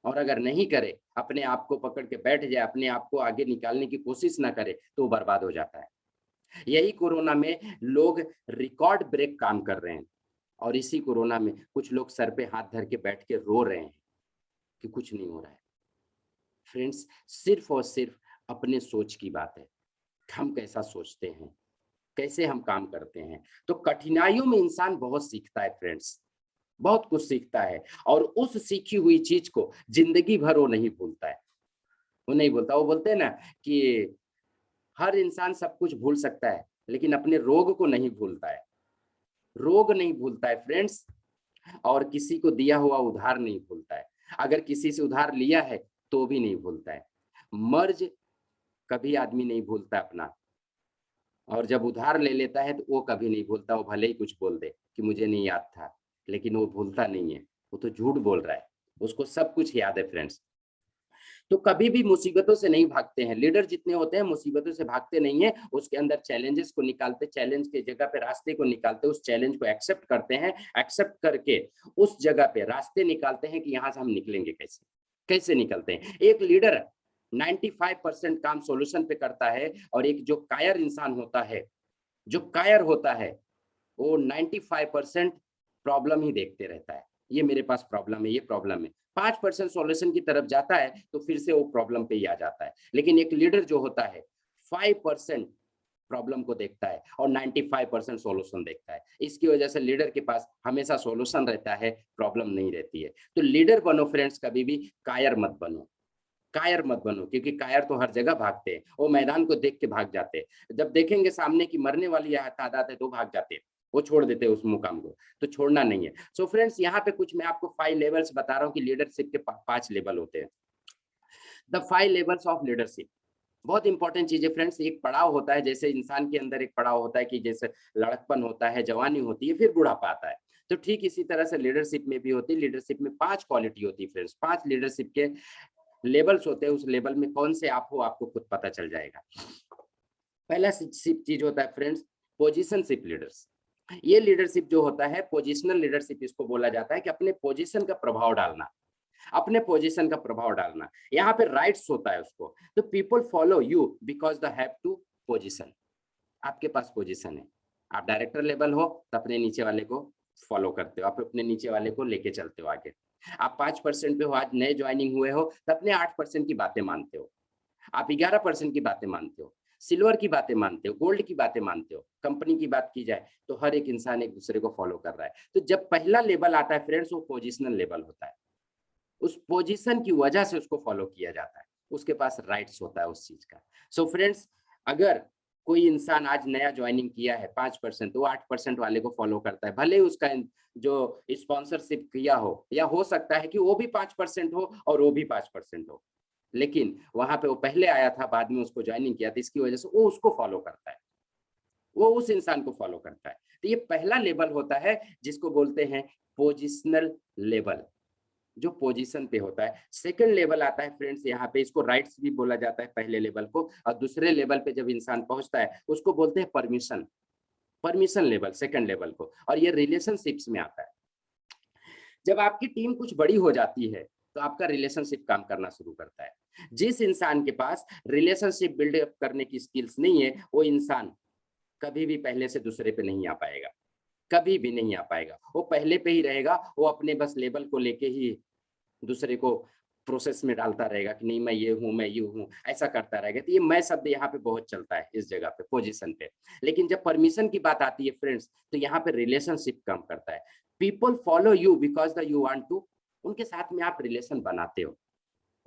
और अगर नहीं करे, अपने आप को पकड़ के बैठ जाए, अपने आप को आगे निकालने की कोशिश ना करे, तो वो बर्बाद हो जाता है। यही कोरोना में लोग रिकॉर्ड ब्रेक काम कर रहे हैं, और इसी कोरोना में कुछ लोग सर पे हाथ धर के बैठ के रो रहे हैं कि कुछ नहीं हो रहा है। फ्रेंड्स, सिर्फ और सिर्फ अपने सोच की बात है, हम कैसा सोचते हैं, कैसे हम काम करते हैं। तो कठिनाइयों में इंसान बहुत सीखता है फ्रेंड्स, बहुत कुछ सीखता है, और उस सीखी हुई चीज को जिंदगी भर वो नहीं भूलता है। वो नहीं भूलता, वो बोलते हैं ना कि हर इंसान सब कुछ भूल सकता है लेकिन अपने रोग को नहीं भूलता है। रोग नहीं भूलता है फ्रेंड्स, और किसी को दिया हुआ उधार नहीं भूलता है। अगर किसी से उधार लिया है तो भी नहीं भूलता है। मर्ज कभी आदमी नहीं भूलता अपना, और जब उधार ले लेता है तो वो कभी नहीं भूलता। वो भले ही कुछ बोल दे कि मुझे नहीं याद था, लेकिन वो भूलता नहीं है। वो तो झूठ बोल रहा है, उसको सब कुछ याद है फ्रेंड्स। तो कभी भी मुसीबतों से नहीं भागते हैं। लीडर जितने होते हैं मुसीबतों से भागते नहीं है, उसके अंदर चैलेंजेस को निकालते, चैलेंज के जगह पे रास्ते को निकालते, उस चैलेंज को एक्सेप्ट करते हैं, एक्सेप्ट करके उस जगह पे रास्ते निकालते हैं कि यहाँ से हम निकलेंगे कैसे, कैसे निकलते हैं। एक लीडर 95% काम सॉल्यूशन पे करता है, और एक जो कायर इंसान होता है, जो कायर होता है, वो 95% प्रॉब्लम ही देखते रहता है। ये मेरे पास प्रॉब्लम है, ये प्रॉब्लम है। 5% सॉल्यूशन की तरफ जाता है तो फिर से वो प्रॉब्लम पे ही आ जाता है। लेकिन एक लीडर जो होता है 5% प्रॉब्लम को देखता है और 95% सॉल्यूशन देखता है। इसकी वजह से लीडर के पास हमेशा सॉल्यूशन रहता है, प्रॉब्लम नहीं रहती है। तो लीडर बनो फ्रेंड्स, कभी भी कायर मत बनो। कायर मत बनो, क्योंकि कायर तो हर जगह भागते हैं, वो मैदान को देख के भाग जाते हैं। जब देखेंगे सामने की मरने वाली तादाद है तो भाग जाते हैं, वो छोड़ देते हैं उस मुकाम को। तो छोड़ना नहीं है। सो फ्रेंड्स, यहाँ पे कुछ मैं आपको 5 लेवल्स बता रहा हूँ कि लीडरशिप के 5 लेवल होते हैं। द 5 लेवल्स ऑफ लीडरशिप, बहुत इंपॉर्टेंट चीज है फ्रेंड्स। एक पड़ाव होता है, जैसे इंसान के अंदर एक पड़ाव होता है कि जैसे लड़कपन होता है, जवानी होती है, फिर बुढ़ापा आता है। तो ठीक इसी तरह से लीडरशिप में भी होती है। लीडरशिप में 5 क्वालिटी होती है फ्रेंड्स, 5 लीडरशिप के लेवल्स होते हैं। उस लेवल में कौन से आप हो, आपको खुद पता चल जाएगा। पहला चीज होता है फ्रेंड्स, पोजीशनशिप लीडर्स। ये लीडरशिप जो होता है, पोजिशनल लीडरशिप इसको बोला जाता है, कि अपने पोजीशन का प्रभाव डालना, अपने पोजीशन का प्रभाव डालना। यहाँ पे राइट्स होता है उसको। तो people follow you because they have to position. आपके पास पोजीशन है, आप डायरेक्टर लेवल हो तो अपने नीचे वाले को फॉलो करते हो, आप अपने नीचे वाले को लेके चलते हो आगे। आप 5% पे हो, आज नए ज्वाइनिंग हुए हो, तो अपने 8% की बातें मानते हो, आप 11% की बातें मानते हो, सिल्वर की बातें मानते हो, गोल्ड की बातें मानते हो। कंपनी की बात की जाए तो हर एक इंसान एक दूसरे को फॉलो कर रहा है। तो जब पहला लेवल आता है फ्रेंड्स, वो पोजिशनल लेवल होता है। उस पोजीशन की वजह से उसको फॉलो किया जाता है, उसके पास राइट्स होता है उस चीज का। सो फ्रेंड्स, अगर कोई इंसान आज नया ज्वाइनिंग किया है 5%, तो वो 8% वाले को फॉलो करता है, भले ही उसका जो स्पॉन्सरशिप किया हो, या हो सकता है कि वो भी 5% हो और वो भी 5% हो, लेकिन वहां पे वो पहले आया था, बाद में उसको ज्वाइनिंग किया था, इसकी वजह से वो उसको फॉलो करता है, वो उस इंसान को फॉलो करता है। तो ये पहला लेवल होता है जिसको बोलते हैं पोजिशनल लेवल, जो पोजीशन पे होता है। सेकंड लेवल आता है फ्रेंड्स, यहाँ पे इसको राइट्स भी बोला जाता है पहले लेवल को, और दूसरे लेवल पे जब इंसान पहुंचता है उसको बोलते हैं permission. Permission level, second level को, और ये रिलेशनशिप्स में आता है। जब आपकी टीम कुछ बड़ी हो जाती है तो आपका रिलेशनशिप काम करना शुरू करता है। जिस इंसान के पास रिलेशनशिप बिल्डअप करने की स्किल्स नहीं है, वो इंसान कभी भी पहले से दूसरे पे नहीं आ पाएगा, कभी भी नहीं आ पाएगा। वो पहले पे ही रहेगा, वो अपने बस लेवल को लेके ही दूसरे को प्रोसेस में डालता रहेगा कि नहीं मैं ये हूँ, मैं ये हूँ, ऐसा करता रहेगा। तो ये मैं शब्द यहाँ पे बहुत चलता है इस जगह पे, पोजीशन पे। लेकिन जब परमिशन की बात आती है फ्रेंड्स, तो यहाँ पे रिलेशनशिप काम करता है। People follow you because they you want to, उनके साथ में आप रिलेशन बनाते हो,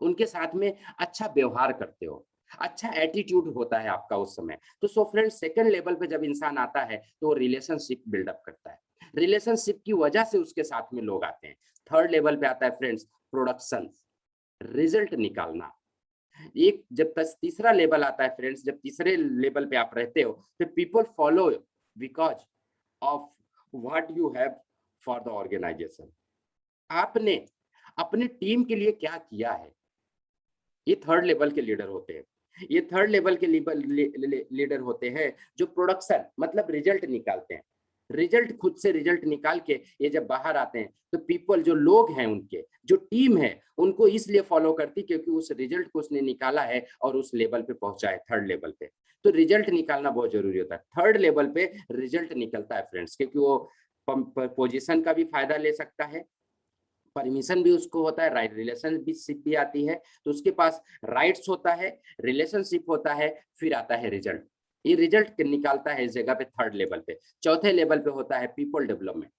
उनके साथ में अच्छा व्यवहार करते हो, अच्छा एटीट्यूड होता है आपका उस समय। तो सो फ्रेंड्स, सेकंड लेवल पे जब इंसान आता है तो वो रिलेशनशिप बिल्डअप करता है, रिलेशनशिप की वजह से उसके साथ में लोग आते हैं। थर्ड लेवल पे आता है फ्रेंड्स, प्रोडक्शन, रिजल्ट निकालना। एक जब तक तीसरा लेवल आता है फ्रेंड्स, जब तीसरे लेवल पे आप रहते हो, तो people follow because of what you have for the organization. आपने अपने टीम के लिए क्या किया है, ये थर्ड लेवल के लीडर होते हैं। ये थर्ड लेवल के लीडर होते हैं जो प्रोडक्शन मतलब रिजल्ट निकालते हैं। रिजल्ट, खुद से रिजल्ट निकाल के ये जब बाहर आते हैं तो पीपल, जो लोग हैं, उनके जो टीम है, उनको इसलिए फॉलो करती क्योंकि उस रिजल्ट को उसने निकाला है और उस लेवल पे पहुंचा है, थर्ड लेवल पे। तो रिजल्ट निकालना बहुत जरूरी होता है। थर्ड लेवल पे रिजल्ट निकलता है फ्रेंड्स, क्योंकि वो पोजीशन का भी फायदा ले सकता है, परमिशन भी उसको होता है, राइट रिलेशनशिप भी आती है, तो उसके पास राइट्स होता है, रिलेशनशिप होता है, फिर आता है रिजल्ट। ये रिजल्ट निकालता है इस जगह पे थर्ड लेवल पे। चौथे लेवल पे होता है people development.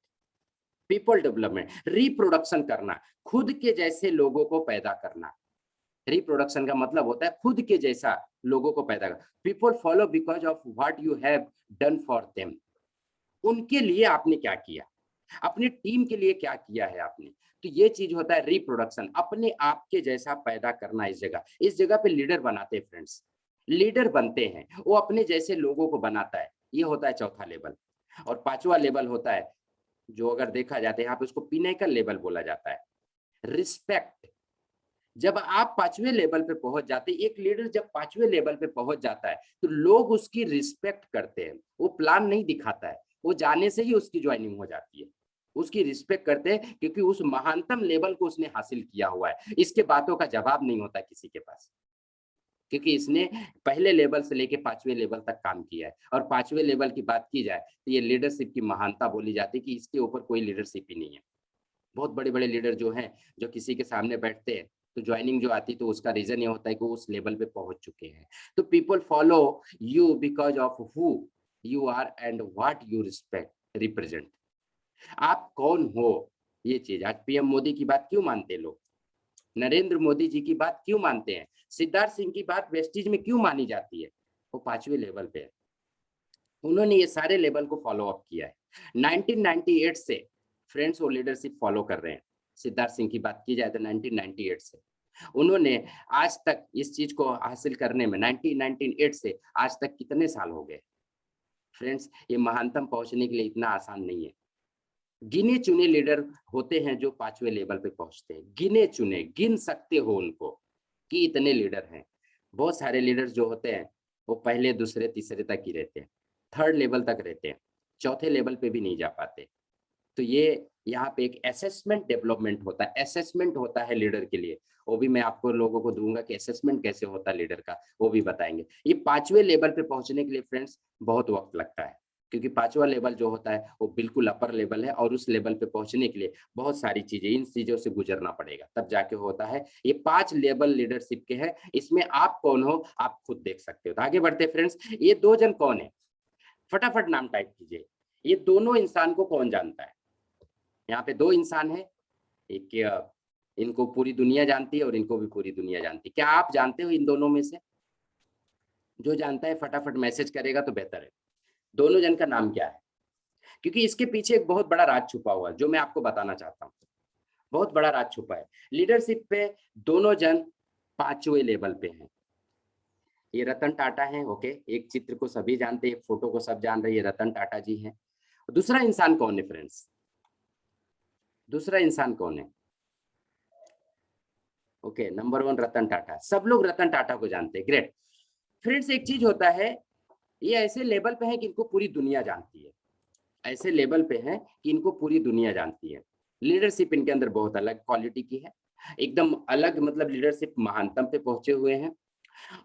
People development, reproduction करना, खुद के जैसे लोगों को पैदा करना, रिप्रोडक्शन का मतलब होता है खुद के जैसा लोगों को पैदा कर। People follow because of what you have done for them. उनके लिए आपने क्या किया, अपनी टीम के लिए क्या किया है आपने। तो ये चीज होता है रिप्रोडक्शन, अपने आप के जैसा पैदा करना। इस जगह पे लीडर बनाते हैं फ्रेंड्स, लीडर बनते हैं, वो अपने जैसे लोगों को बनाता है। ये होता है चौथा लेवल। और पांचवा लेवल होता है जो अगर देखा जाता है यहाँ पे उसको पिनेकल लेवल बोला जाता है, रिस्पेक्ट। जब आप पांचवें लेवल पे पहुंच जाते हैं, एक लीडर जब पांचवें लेवल पे पहुंच जाता है तो लोग उसकी रिस्पेक्ट करते हैं। वो प्लान नहीं दिखाता है, वो जाने से ही उसकी ज्वाइनिंग हो जाती है। उसकी रिस्पेक्ट करते हैं क्योंकि उस महानतम लेवल को उसने हासिल किया हुआ है। इसके बातों का जवाब नहीं होता किसी के पास, क्योंकि इसने पहले लेवल से लेके पांचवें लेवल तक काम किया है। और पांचवें लेवल की बात की जाए तो ये लीडरशिप की महानता बोली जाती है कि इसके ऊपर कोई लीडरशिप ही नहीं है। बहुत बड़े-बड़े लीडर जो हैं, जो किसी के सामने बैठते हैं, तो जॉइनिंग जो आती है तो उसका रीज़न ये होता है कि वो उस लेवल पे पहुँच चुके हैं। तो people follow you because of who you are and what you represent. आप कौन हो, ये चीज़। आज पीएम मोदी की बात क्यों मानते हैं लोग? नरेंद्र मोदी जी की बात क्यों मानते हैं? सिद्धार्थ सिंह की बात वेस्टीज में क्यों मानी जाती है? वो 5वें लेवल पे है। उन्होंने ये सारे लेवल को फॉलो अप किया है। 1998 से फ्रेंड्स वो लीडरशिप फॉलो कर रहे हैं। सिद्धार्थ सिंह की बात की जाए तो 1998 से उन्होंने आज तक इस चीज को हासिल करने में 1998 से आज तक कितने साल हो गए फ्रेंड्स। ये महानतम पहुंचने के लिए इतना आसान नहीं है। गिने चुने लीडर होते हैं जो 5वें लेवल पे पहुंचते हैं। गिने चुने, गिन सकते हो उनको कि इतने लीडर हैं। बहुत सारे लीडर्स जो होते हैं वो पहले दूसरे तीसरे तक ही रहते हैं, थर्ड लेवल तक रहते हैं, चौथे लेवल पे भी नहीं जा पाते। तो ये यहाँ पे एक असेसमेंट डेवलपमेंट होता है, असेसमेंट होता है लीडर के लिए। वो भी मैं आपको लोगों को दूंगा कि असेसमेंट कैसे होता है लीडर का, वो भी बताएंगे। ये 5वें लेवल पे पहुंचने के लिए फ्रेंड्स बहुत वक्त लगता है, क्योंकि 5वां लेवल जो होता है वो बिल्कुल अपर लेवल है और उस लेवल पे पहुंचने के लिए बहुत सारी चीजें, इन चीजों से गुजरना पड़ेगा तब जाके होता है। ये 5 लेवल लीडरशिप के हैं। इसमें आप कौन हो आप खुद देख सकते हो। तो आगे बढ़ते फ्रेंड्स, ये 2 जन कौन है, फटाफट नाम टाइप कीजिए। ये दोनों इंसान को कौन जानता है? यहाँ पे 2 इंसान है, एक इनको पूरी दुनिया जानती है और इनको भी पूरी दुनिया जानती है। क्या आप जानते हो इन दोनों में से? जो जानता है फटाफट मैसेज करेगा तो बेहतर है। दोनों जन का नाम क्या है? क्योंकि इसके पीछे एक बहुत बड़ा राज छुपा हुआ है जो मैं आपको बताना चाहता हूँ। बहुत बड़ा राज छुपा है। लीडरशिप पे दोनों जन 5वें लेवल पे हैं। ये रतन टाटा है, ओके। एक चित्र को सभी जानते हैं, एक फोटो को सब जान रहे हैं, रतन टाटा जी हैं। दूसरा इंसान कौन है फ्रेंड्स? दूसरा इंसान कौन है? Okay, number 1 Ratan Tata. सब लोग रतन टाटा को जानते हैं, ग्रेट। फ्रेंड्स एक चीज होता है, ये ऐसे लेवल पे है कि इनको पूरी दुनिया जानती है। ऐसे लेवल पे हैं कि इनको पूरी दुनिया जानती है। लीडरशिप इनके अंदर बहुत अलग क्वालिटी की है, एकदम अलग, मतलब लीडरशिप महानतम पे पहुंचे हुए हैं।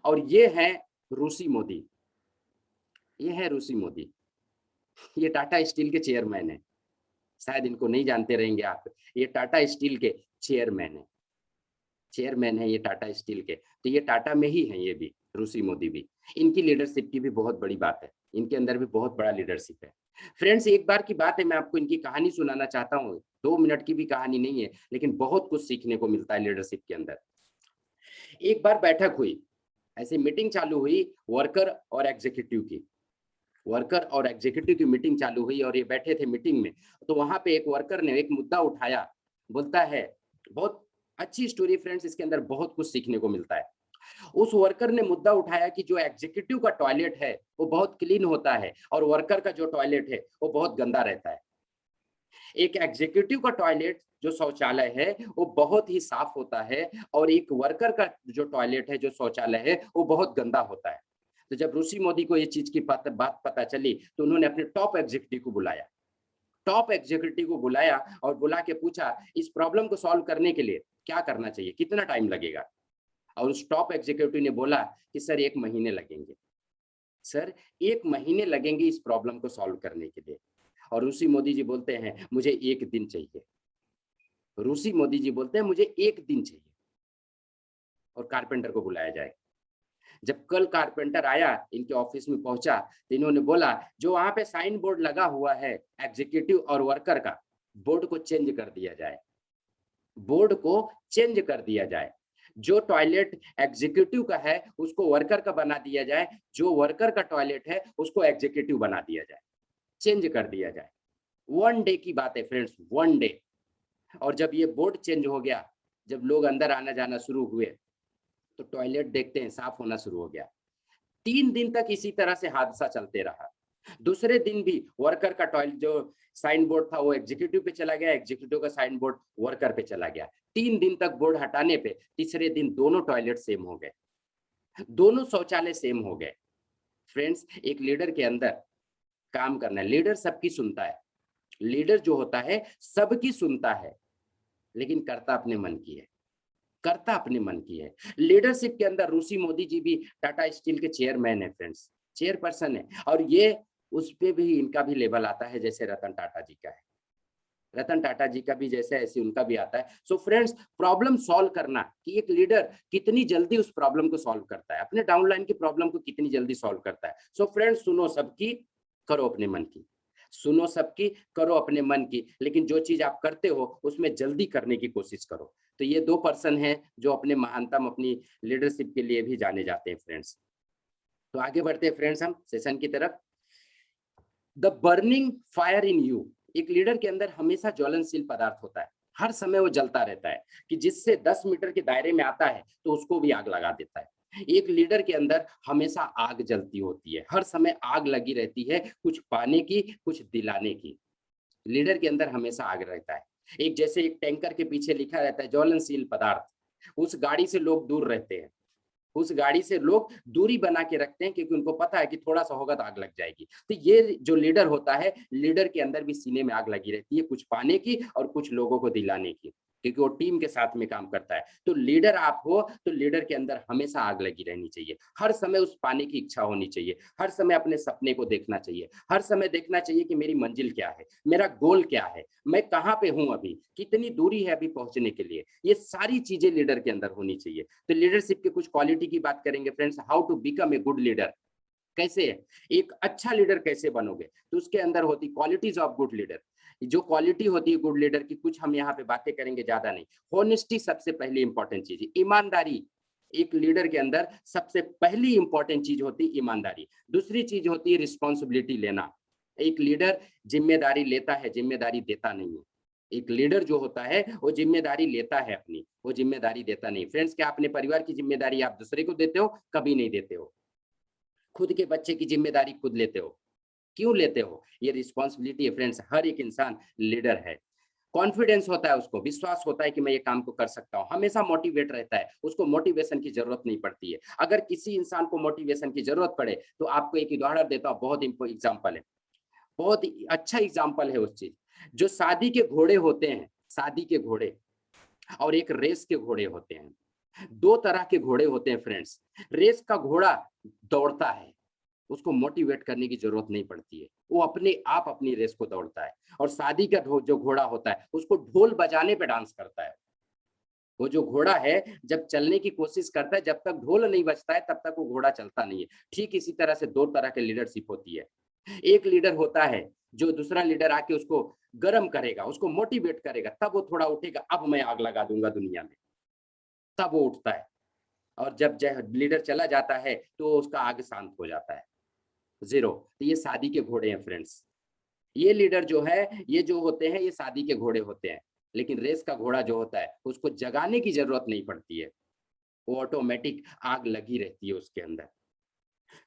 और ये है रूसी मोदी। ये है रूसी मोदी। ये टाटा स्टील के चेयरमैन है। शायद इनको नहीं जानते रहेंगे आप। ये टाटा स्टील के चेयरमैन है। चेयरमैन है ये टाटा स्टील के। तो ये टाटा में ही है, ये भी रूसी मोदी भी। इनकी लीडरशिप की भी बहुत बड़ी बात है, इनके अंदर भी बहुत बड़ा लीडरशिप है। फ्रेंड्स एक बार की बात है, मैं आपको इनकी कहानी सुनाना चाहता हूँ। 2 मिनट की भी कहानी नहीं है, लेकिन बहुत कुछ सीखने को मिलता है लीडरशिप के अंदर। एक बार बैठक हुई, ऐसी मीटिंग चालू हुई वर्कर और एग्जीक्यूटिव की। वर्कर और एग्जीक्यूटिव की मीटिंग चालू हुई और ये बैठे थे मीटिंग में। तो वहां पे एक वर्कर ने एक मुद्दा उठाया, बोलता है, बहुत अच्छी स्टोरी फ्रेंड्स, इसके अंदर बहुत कुछ सीखने को मिलता है। उस वर्कर ने मुद्दा उठाया कि जो एग्जीक्यूटिव का टॉयलेट है वो बहुत क्लीन होता है और वर्कर का जो टॉयलेट है वो बहुत गंदा रहता है। एक एग्जीक्यूटिव का टॉयलेट जो शौचालय है वो बहुत ही साफ होता है और एक वर्कर का जो टॉयलेट है, जो शौचालय है, वो बहुत गंदा होता है। तो जब ऋषि मोदी को ये चीज की बात पता चली तो उन्होंने अपने टॉप एग्जीक्यूटिव को बुलाया। टॉप एग्जीक्यूटिव को बुलाया और बुला के पूछा इस प्रॉब्लम को सॉल्व करने के लिए क्या करना चाहिए, कितना टाइम लगेगा। और उस टॉप एग्जीक्यूटिव ने बोला कि सर 1 महीने लगेंगे। सर 1 महीने लगेंगे इस प्रॉब्लम को सॉल्व करने के लिए। और ऋषि मोदी जी बोलते हैं मुझे 1 दिन चाहिए। ऋषि मोदी जी बोलते हैं मुझे 1 दिन चाहिए और कारपेंटर को बुलाया जाए। जब कल कारपेंटर आया, इनके ऑफिस में पहुंचा, तो इन्होंने बोला जो वहां पे साइन बोर्ड लगा हुआ है एग्जीक्यूटिव और वर्कर का, बोर्ड को चेंज कर दिया जाए। बोर्ड को चेंज कर दिया जाए। जो टॉयलेट एग्जीक्यूटिव का है उसको वर्कर का बना दिया जाए, जो वर्कर का टॉयलेट है उसको एग्जीक्यूटिव बना दिया जाए, चेंज कर दिया जाए। 1 डे की बात है फ्रेंड्स, 1 डे। और जब ये बोर्ड चेंज हो गया, जब लोग अंदर आना जाना शुरू हुए, तो टॉयलेट देखते हैं साफ होना शुरू हो गया। 3 दिन तक इसी तरह से हादसा चलते रहा। दूसरे दिन भी वर्कर का टॉयलेट जो साइन बोर्ड था वो एग्जीक्यूटिव पे चला गया, एग्जीक्यूटिव का साइन बोर्ड वर्कर पे चला गया। 3 दिन तक बोर्ड हटाने पे तीसरे दिन दोनों टॉयलेट सेम हो गए, दोनों शौचालय सेम हो गए। फ्रेंड्स, एक लीडर के अंदर काम करना है। लीडर सबकी सुनता है, लीडर जो होता है सबकी सुनता है, लेकिन करता अपने मन की है, करता अपने मन की है। लीडरशिप के अंदर ऋषि मोदी जी भी टाटा स्टील के चेयरमैन है फ्रेंड्स, चेयरपर्सन है, और ये उस पे भी इनका भी लेवल आता है जैसे रतन टाटा जी का है। रतन टाटा जी का भी जैसे ऐसे उनका भी आता है। सो फ्रेंड्स, प्रॉब्लम सॉल्व करना कि एक लीडर कितनी जल्दी उस प्रॉब्लम को सॉल्व करता है, अपने डाउनलाइन की प्रॉब्लम को कितनी जल्दी सॉल्व करता है। सो फ्रेंड्स, सुनो सबकी, करो अपने मन की, सुनो सबकी, करो अपने मन की, लेकिन जो चीज आप करते हो उसमें जल्दी करने की कोशिश करो। तो ये 2 पर्सन हैं जो अपने महानतम अपनी लीडरशिप के लिए भी जाने जाते हैं फ्रेंड्स। तो आगे बढ़ते हैं फ्रेंड्स हम सेशन की तरफ। The burning fire in you, एक लीडर के अंदर हमेशा ज्वलनशील पदार्थ होता है, हर समय वो जलता रहता है कि जिससे 10 मीटर के दायरे में आता है तो उसको भी आग लगा देता है। एक लीडर के अंदर हमेशा आग जलती होती है, हर समय आग लगी रहती है, कुछ पाने की, कुछ दिलाने की। लीडर के अंदर हमेशा आग रहता है। एक जैसे एक टैंकर के पीछे लिखा रहता है ज्वलनशील पदार्थ, उस गाड़ी से लोग दूर रहते हैं, उस गाड़ी से लोग दूरी बना के रखते हैं, क्योंकि उनको पता है कि थोड़ा सा होगा तो आग लग जाएगी। तो ये जो लीडर होता है, लीडर के अंदर भी सीने में आग लगी रहती है, कुछ पाने की और कुछ लोगों को दिलाने की, क्योंकि वो टीम के साथ में काम करता है। तो लीडर आप हो तो लीडर के अंदर हमेशा आग लगी रहनी चाहिए, हर समय उस पाने की इच्छा होनी चाहिए, हर समय अपने सपने को देखना चाहिए, हर समय देखना चाहिए कि मेरी मंजिल क्या है, मेरा गोल क्या है, मैं कहाँ पे हूँ अभी, कितनी दूरी है अभी पहुंचने के लिए। ये सारी चीजें लीडर के अंदर होनी चाहिए। तो लीडरशिप के कुछ क्वालिटी की बात करेंगे friends, how to become a good leader, कैसे है एक अच्छा लीडर कैसे बनोगे, तो उसके अंदर होती क्वालिटीज ऑफ गुड लीडर। जो क्वालिटी होती है गुड लीडर की, कुछ हम यहाँ पे बातें करेंगे, ज्यादा नहीं। होनेस्टी सबसे पहली इंपॉर्टेंट चीज है, ईमानदारी। एक लीडर के अंदर सबसे पहली इंपॉर्टेंट चीज होती है ईमानदारी। दूसरी चीज होती है रिस्पॉन्सिबिलिटी लेना। एक लीडर जिम्मेदारी लेता है, जिम्मेदारी देता नहीं है। एक लीडर जो होता है वो जिम्मेदारी लेता है अपनी, वो जिम्मेदारी देता नहीं। फ्रेंड्स, क्या अपने परिवार की जिम्मेदारी आप दूसरे को देते हो? कभी नहीं देते हो। खुद के बच्चे की जिम्मेदारी खुद लेते हो, क्यों लेते हो? ये रिस्पॉन्सिबिलिटी है फ्रेंड्स, हर एक इंसान लीडर है। कॉन्फिडेंस होता है, उसको विश्वास होता है कि मैं ये काम को कर सकता हूँ, हमेशा मोटिवेट रहता है, उसको मोटिवेशन की जरूरत नहीं पड़ती है। अगर किसी इंसान को मोटिवेशन की जरूरत पड़े तो आपको एक उदाहरण देता हूँ, बहुत एग्जाम्पल है, बहुत अच्छा एग्जाम्पल है उस चीज। जो शादी के घोड़े होते हैं, शादी के घोड़े और एक रेस के घोड़े होते हैं, 2 तरह के घोड़े होते हैं फ्रेंड्स। रेस का घोड़ा दौड़ता है, उसको मोटिवेट करने की जरूरत नहीं पड़ती है, वो अपने आप अपनी रेस को दौड़ता है। और शादी का जो घोड़ा होता है उसको ढोल बजाने पे डांस करता है। वो जो घोड़ा है जब चलने की कोशिश करता है, जब तक ढोल नहीं बजता है तब तक वो घोड़ा चलता नहीं है। ठीक इसी तरह से 2 तरह के लीडरशिप होती है। एक लीडर होता है जो दूसरा लीडर आके उसको गर्म करेगा, उसको मोटिवेट करेगा, तब वो थोड़ा उठेगा, अब मैं आग लगा दूंगा दुनिया में, तब वो उठता है। और जब लीडर चला जाता है तो उसका आग शांत हो जाता है, जीरो। तो ये शादी के घोड़े हैं फ्रेंड्स। ये लीडर जो है, ये जो होते हैं, ये शादी के घोड़े होते हैं। लेकिन रेस का घोड़ा जो होता है उसको जगाने की जरूरत नहीं पड़ती है, वो ऑटोमेटिक आग लगी रहती है उसके अंदर।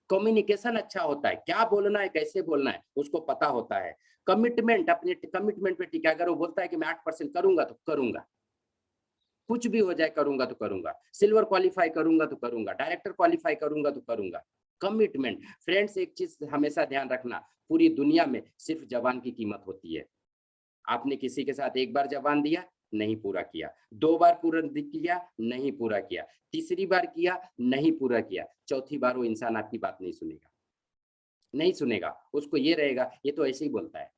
कम्युनिकेशन अच्छा होता है, क्या बोलना है, कैसे बोलना है, उसको पता होता है। कमिटमेंट, अपने कमिटमेंट पे टिका। अगर वो बोलता है कि मैं 8% करूंगा तो करूंगा, कुछ भी हो जाए करूंगा तो करूंगा, सिल्वर क्वालिफाई करूंगा तो करूंगा, डायरेक्टर क्वालिफाई करूंगा तो करूंगा। कमिटमेंट। फ्रेंड्स, एक चीज हमेशा ध्यान रखना, पूरी दुनिया में सिर्फ जबान की कीमत होती है। आपने किसी के साथ एक बार जबान दिया, नहीं पूरा किया, 2 बार पूरा किया, नहीं पूरा किया, तीसरी बार किया, नहीं पूरा किया, चौथी बार वो इंसान आपकी बात नहीं सुनेगा, नहीं सुनेगा। उसको ये रहेगा ये तो ऐसे ही बोलता है।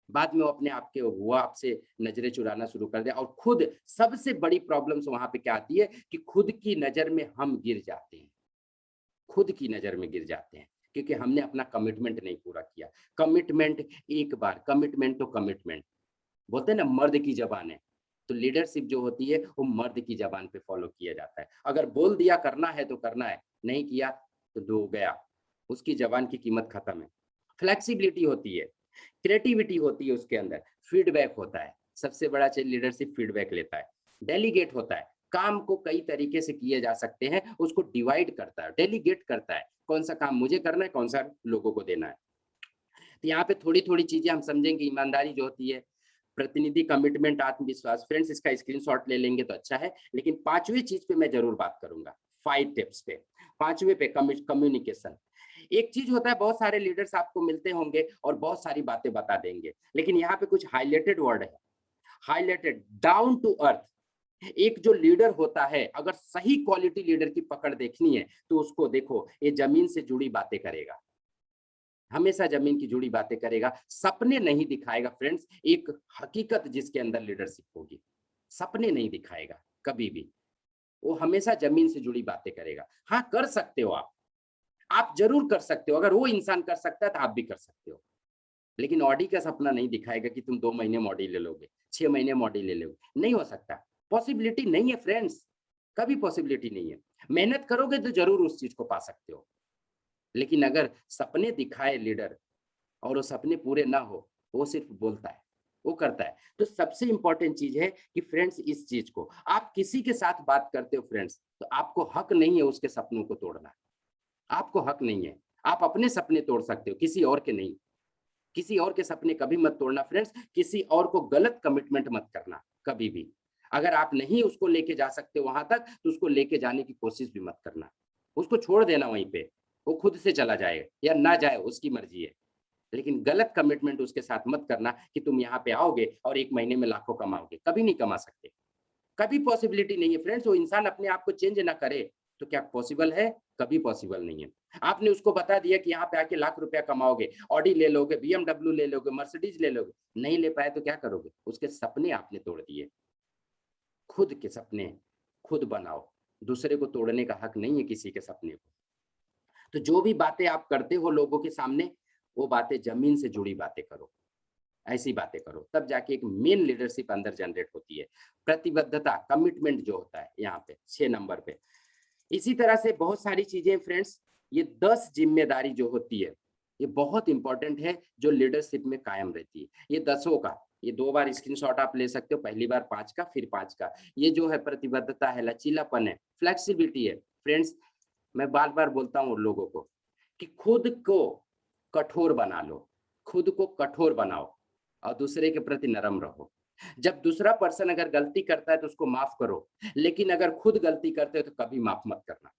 बाद में वो अपने आप के वो आपसे नजरें चुराना शुरू कर दे। और खुद सबसे बड़ी प्रॉब्लम्स वहां पे क्या आती है कि खुद की नजर में हम गिर जाते हैं, खुद की नजर में गिर जाते हैं, क्योंकि हमने अपना कमिटमेंट नहीं पूरा किया। कमिटमेंट एक बार, कमिटमेंट तो कमिटमेंट, बोलते हैं ना मर्द की जबान है, तो लीडरशिप जो होती है वो मर्द की जबान पे फॉलो किया जाता है। अगर बोल दिया करना है तो करना है, नहीं किया तो दो गया, उसकी जबान की कीमत खत्म है। फ्लेक्सिबिलिटी होती है, क्रिएटिविटी होती है उसके अंदर, फीडबैक होता है। सबसे बड़ा चीज लीडरशिप फीडबैक लेता है। डेलीगेट होता है, काम को कई तरीके से किए जा सकते हैं, उसको डिवाइड करता है, डेलीगेट करता है, कौन सा काम मुझे करना है, कौन सा लोगों को देना है। तो यहाँ पे थोड़ी थोड़ी चीजें हम समझेंगे। ईमानदारी जो होती है, प्रतिनिधि, कमिटमेंट, आत्मविश्वास। फ्रेंड्स इसका स्क्रीनशॉट ले लेंगे तो अच्छा है, लेकिन पांचवी चीज पे मैं जरूर बात करूंगा, 5 टिप्स पे। पांचवे पे कम्युनिकेशन। एक चीज होता है, बहुत सारे लीडर्स आपको मिलते होंगे और बहुत सारी बातें बता देंगे, लेकिन यहाँ पे कुछ हाईलाइटेड वर्ड है, हाईलाइटेड, डाउन टू अर्थ। एक जो लीडर होता है, अगर सही क्वालिटी लीडर की पकड़ देखनी है तो उसको देखो, ये जमीन से जुड़ी बातें करेगा, हमेशा जमीन की जुड़ी बातें करेगा, सपने नहीं दिखाएगा। फ्रेंड्स एक हकीकत जिसके अंदर लीडरशिप होगी, सपने नहीं दिखाएगा कभी भी, वो हमेशा जमीन से जुड़ी बातें करेगा। हाँ कर सकते हो आप जरूर कर सकते हो, अगर वो इंसान कर सकता है तो आप भी कर सकते हो, लेकिन ऑडी का सपना नहीं दिखाएगा कि तुम 2 महीने में ऑडी ले लोगे, 6 महीने में ऑडी ले लोगे, नहीं हो सकता, पॉसिबिलिटी नहीं है फ्रेंड्स, कभी पॉसिबिलिटी नहीं है। मेहनत करोगे तो जरूर उस चीज को पा सकते हो, लेकिन अगर सपने दिखाए लीडर और वो सपने पूरे ना हो, वो सिर्फ बोलता है, वो करता है। तो सबसे इंपॉर्टेंट चीज है कि फ्रेंड्स इस चीज को आप किसी के साथ बात करते हो फ्रेंड्स, तो आपको हक नहीं है उसके सपनों को तोड़ना, आपको हक नहीं है। आप अपने सपने तोड़ सकते हो, किसी और के नहीं। किसी और के सपने कभी मत तोड़ना फ्रेंड्स, किसी और को गलत कमिटमेंट मत करना कभी भी। अगर आप नहीं उसको लेके जा सकते वहां तक, तो उसको लेके जाने की कोशिश भी मत करना, उसको छोड़ देना वहीं पे, वो खुद से चला जाए या ना जाए, उसकी मर्जी है। लेकिन गलत कमिटमेंट उसके साथ मत करना कि तुम यहाँ पे आओगे और 1 महीने में लाखों कमाओगे, कभी नहीं कमा सकते, कभी पॉसिबिलिटी नहीं है फ्रेंड्स। वो इंसान अपने आप को चेंज ना करे तो क्या पॉसिबल है? कभी पॉसिबल नहीं है। आपने उसको बता दिया कि यहाँ पे आके लाख रुपया कमाओगे, ऑडी ले लोगे, BMW ले लोगे, मर्सिडीज ले लोगे, नहीं ले पाए तो क्या करोगे? उसके सपने आपने तोड़ दिए। खुद के सपने खुद बनाओ, दूसरे को तोड़ने का हक नहीं है किसी के सपने को। तो जो भी बातें आप करते हो लोगों के सामने, वो बातें जमीन से जुड़ी बातें करो, ऐसी बातें करो, तब जाके एक मेन लीडरशिप अंदर जनरेट होती है। प्रतिबद्धता, कमिटमेंट जो होता है यहाँ पे 6 नंबर पे। इसी तरह से बहुत सारी चीजें फ्रेंड्स, ये 10 जिम्मेदारी जो होती है, ये बहुत इंपॉर्टेंट है, जो लीडरशिप में कायम रहती है। ये 10 का, ये 2 बार स्क्रीनशॉट आप ले सकते हो, पहली बार 5 का, फिर 5 का। ये जो है प्रतिबद्धता है, लचीलापन है, फ्लेक्सिबिलिटी है। फ्रेंड्स मैं बार बार बोलता हूँ लोगों को कि खुद को कठोर बना लो, खुद को कठोर बनाओ और दूसरे के प्रति नरम रहो। जब दूसरा पर्सन अगर गलती करता है तो उसको माफ करो, लेकिन अगर खुद गलती करते हो तो कभी माफ मत करना,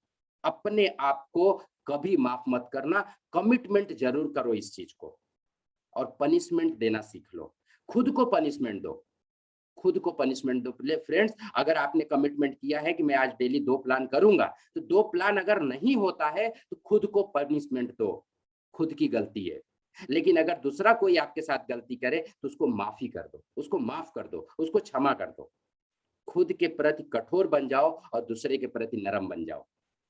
अपने आप को कभी माफ मत करना। कमिटमेंट जरूर करो इस चीज को, और पनिशमेंट देना सीख लो, खुद को पनिशमेंट दो, खुद को पनिशमेंट दो। फ्रेंड्स अगर आपने कमिटमेंट किया है कि मैं आज डेली 2 प्लान करूंगा, तो 2 प्लान अगर नहीं होता है तो खुद को पनिशमेंट दो, खुद की गलती है। लेकिन अगर दूसरा कोई आपके साथ गलती करे तो उसको माफी कर दो, उसको माफ कर दो, उसको क्षमा कर दो। खुद के प्रति कठोर बन जाओ और दूसरे के प्रति नरम बन जाओ।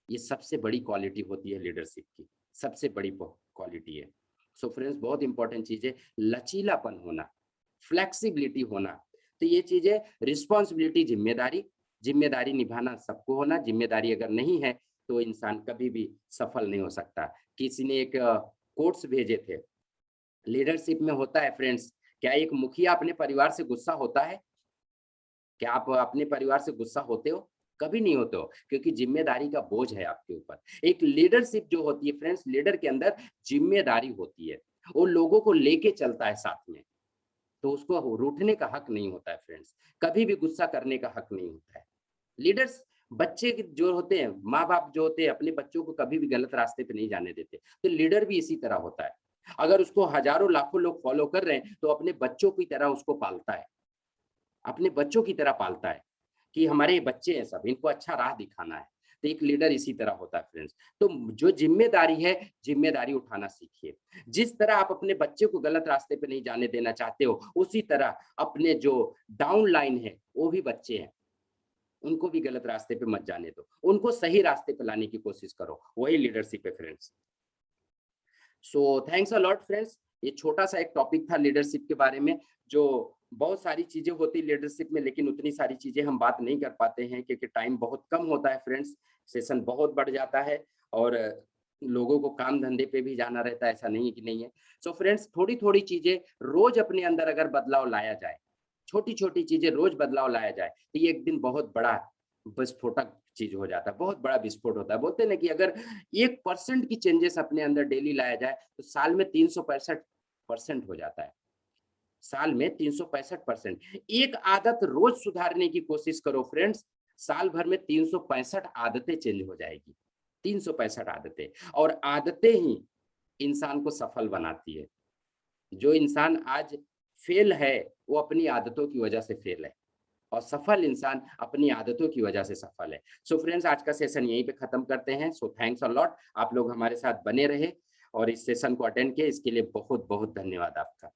ये सबसे बड़ी क्वालिटी होती है लीडरशिप की, सबसे बड़ी क्वालिटी है। सो फ्रेंड्स बहुत इंपॉर्टेंट चीज है लचीलापन होना, फ्लेक्सिबिलिटी होना। तो ये चीजें, रिस्पॉन्सिबिलिटी, जिम्मेदारी, जिम्मेदारी निभाना सबको होना। जिम्मेदारी अगर नहीं है तो इंसान कभी भी सफल नहीं हो सकता। किसी ने एक कोट्स भेजे थे, लीडरशिप में होता है फ्रेंड्स, क्या एक मुखिया अपने परिवार से गुस्सा होता है? क्या आप अपने परिवार से गुस्सा होते हो? कभी नहीं होते हो, क्योंकि जिम्मेदारी का बोझ है आपके ऊपर। एक लीडरशिप जो होती है फ्रेंड्स, लीडर के अंदर जिम्मेदारी होती है, वो लोगों को लेके चलता है साथ में, तो उसको रूठने का हक नहीं होता है फ्रेंड्स, कभी भी गुस्सा करने का हक नहीं होता है। लीडर्स, बच्चे जो होते हैं, माँ बाप जो होते हैं, अपने बच्चों को कभी भी गलत रास्ते पे नहीं जाने देते, तो लीडर भी इसी तरह होता है। अगर उसको हजारों लाखों लोग फॉलो कर रहे हैं तो अपने बच्चों की तरह उसको पालता है, अपने बच्चों की तरह पालता है कि हमारे ये बच्चे हैं सब, इनको अच्छा राह दिखाना है। तो एक लीडर इसी तरह होता है फ्रेंड्स। तो जो जिम्मेदारी है, जिम्मेदारी उठाना सीखिए। जिस तरह आप अपने बच्चे को गलत रास्ते पे नहीं जाने देना चाहते हो, उसी तरह अपने जो डाउन लाइन है वो भी बच्चे हैं, उनको भी गलत रास्ते पे मत जाने दो, उनको सही रास्ते पे लाने की कोशिश करो, वही लीडरशिप है friends. So thanks a lot friends, ये छोटा सा एक टॉपिक था लीडरशिप के बारे में, जो बहुत सारी चीजें होती लीडरशिप में, लेकिन उतनी सारी चीजें हम बात नहीं कर पाते हैं क्योंकि टाइम बहुत कम होता है फ्रेंड्स। सेशन बहुत बढ़ जाता है और लोगों को काम धंधे पे भी जाना रहता है, ऐसा नहीं है कि नहीं है। सो फ्रेंड्स, थोड़ी थोड़ी चीजें रोज अपने अंदर अगर बदलाव लाया जाए, छोटी छोटी चीजें रोज बदलाव लाया जाए, तो ये एक दिन बहुत बड़ा विस्फोटक चीज हो जाता है, बहुत बड़ा विस्फोट होता है। बोलते हैं ना कि अगर 1% की चेंजेस अपने अंदर डेली लाया जाए तो साल में 365% हो जाता है। साल में 365%। एक आदत रोज सुधारने की कोशिश करो फ्रेंड्स, साल भर में 365 आदतें चेंज हो जाएगी। 365 आदतें, और आदतें ही इंसान को सफल बनाती है। जो इंसान आज फेल है, वो अपनी आदतों की वजह से फेल है, और सफल इंसान अपनी आदतों की वजह से सफल है। सो फ्रेंड्स, आज का सेशन यहीं पे खत्म करते हैं। सो थैंक्स अ लॉट, आप लोग हमारे साथ बने रहे और इस सेशन को अटेंड किए, इसके लिए बहुत बहुत धन्यवाद आपका।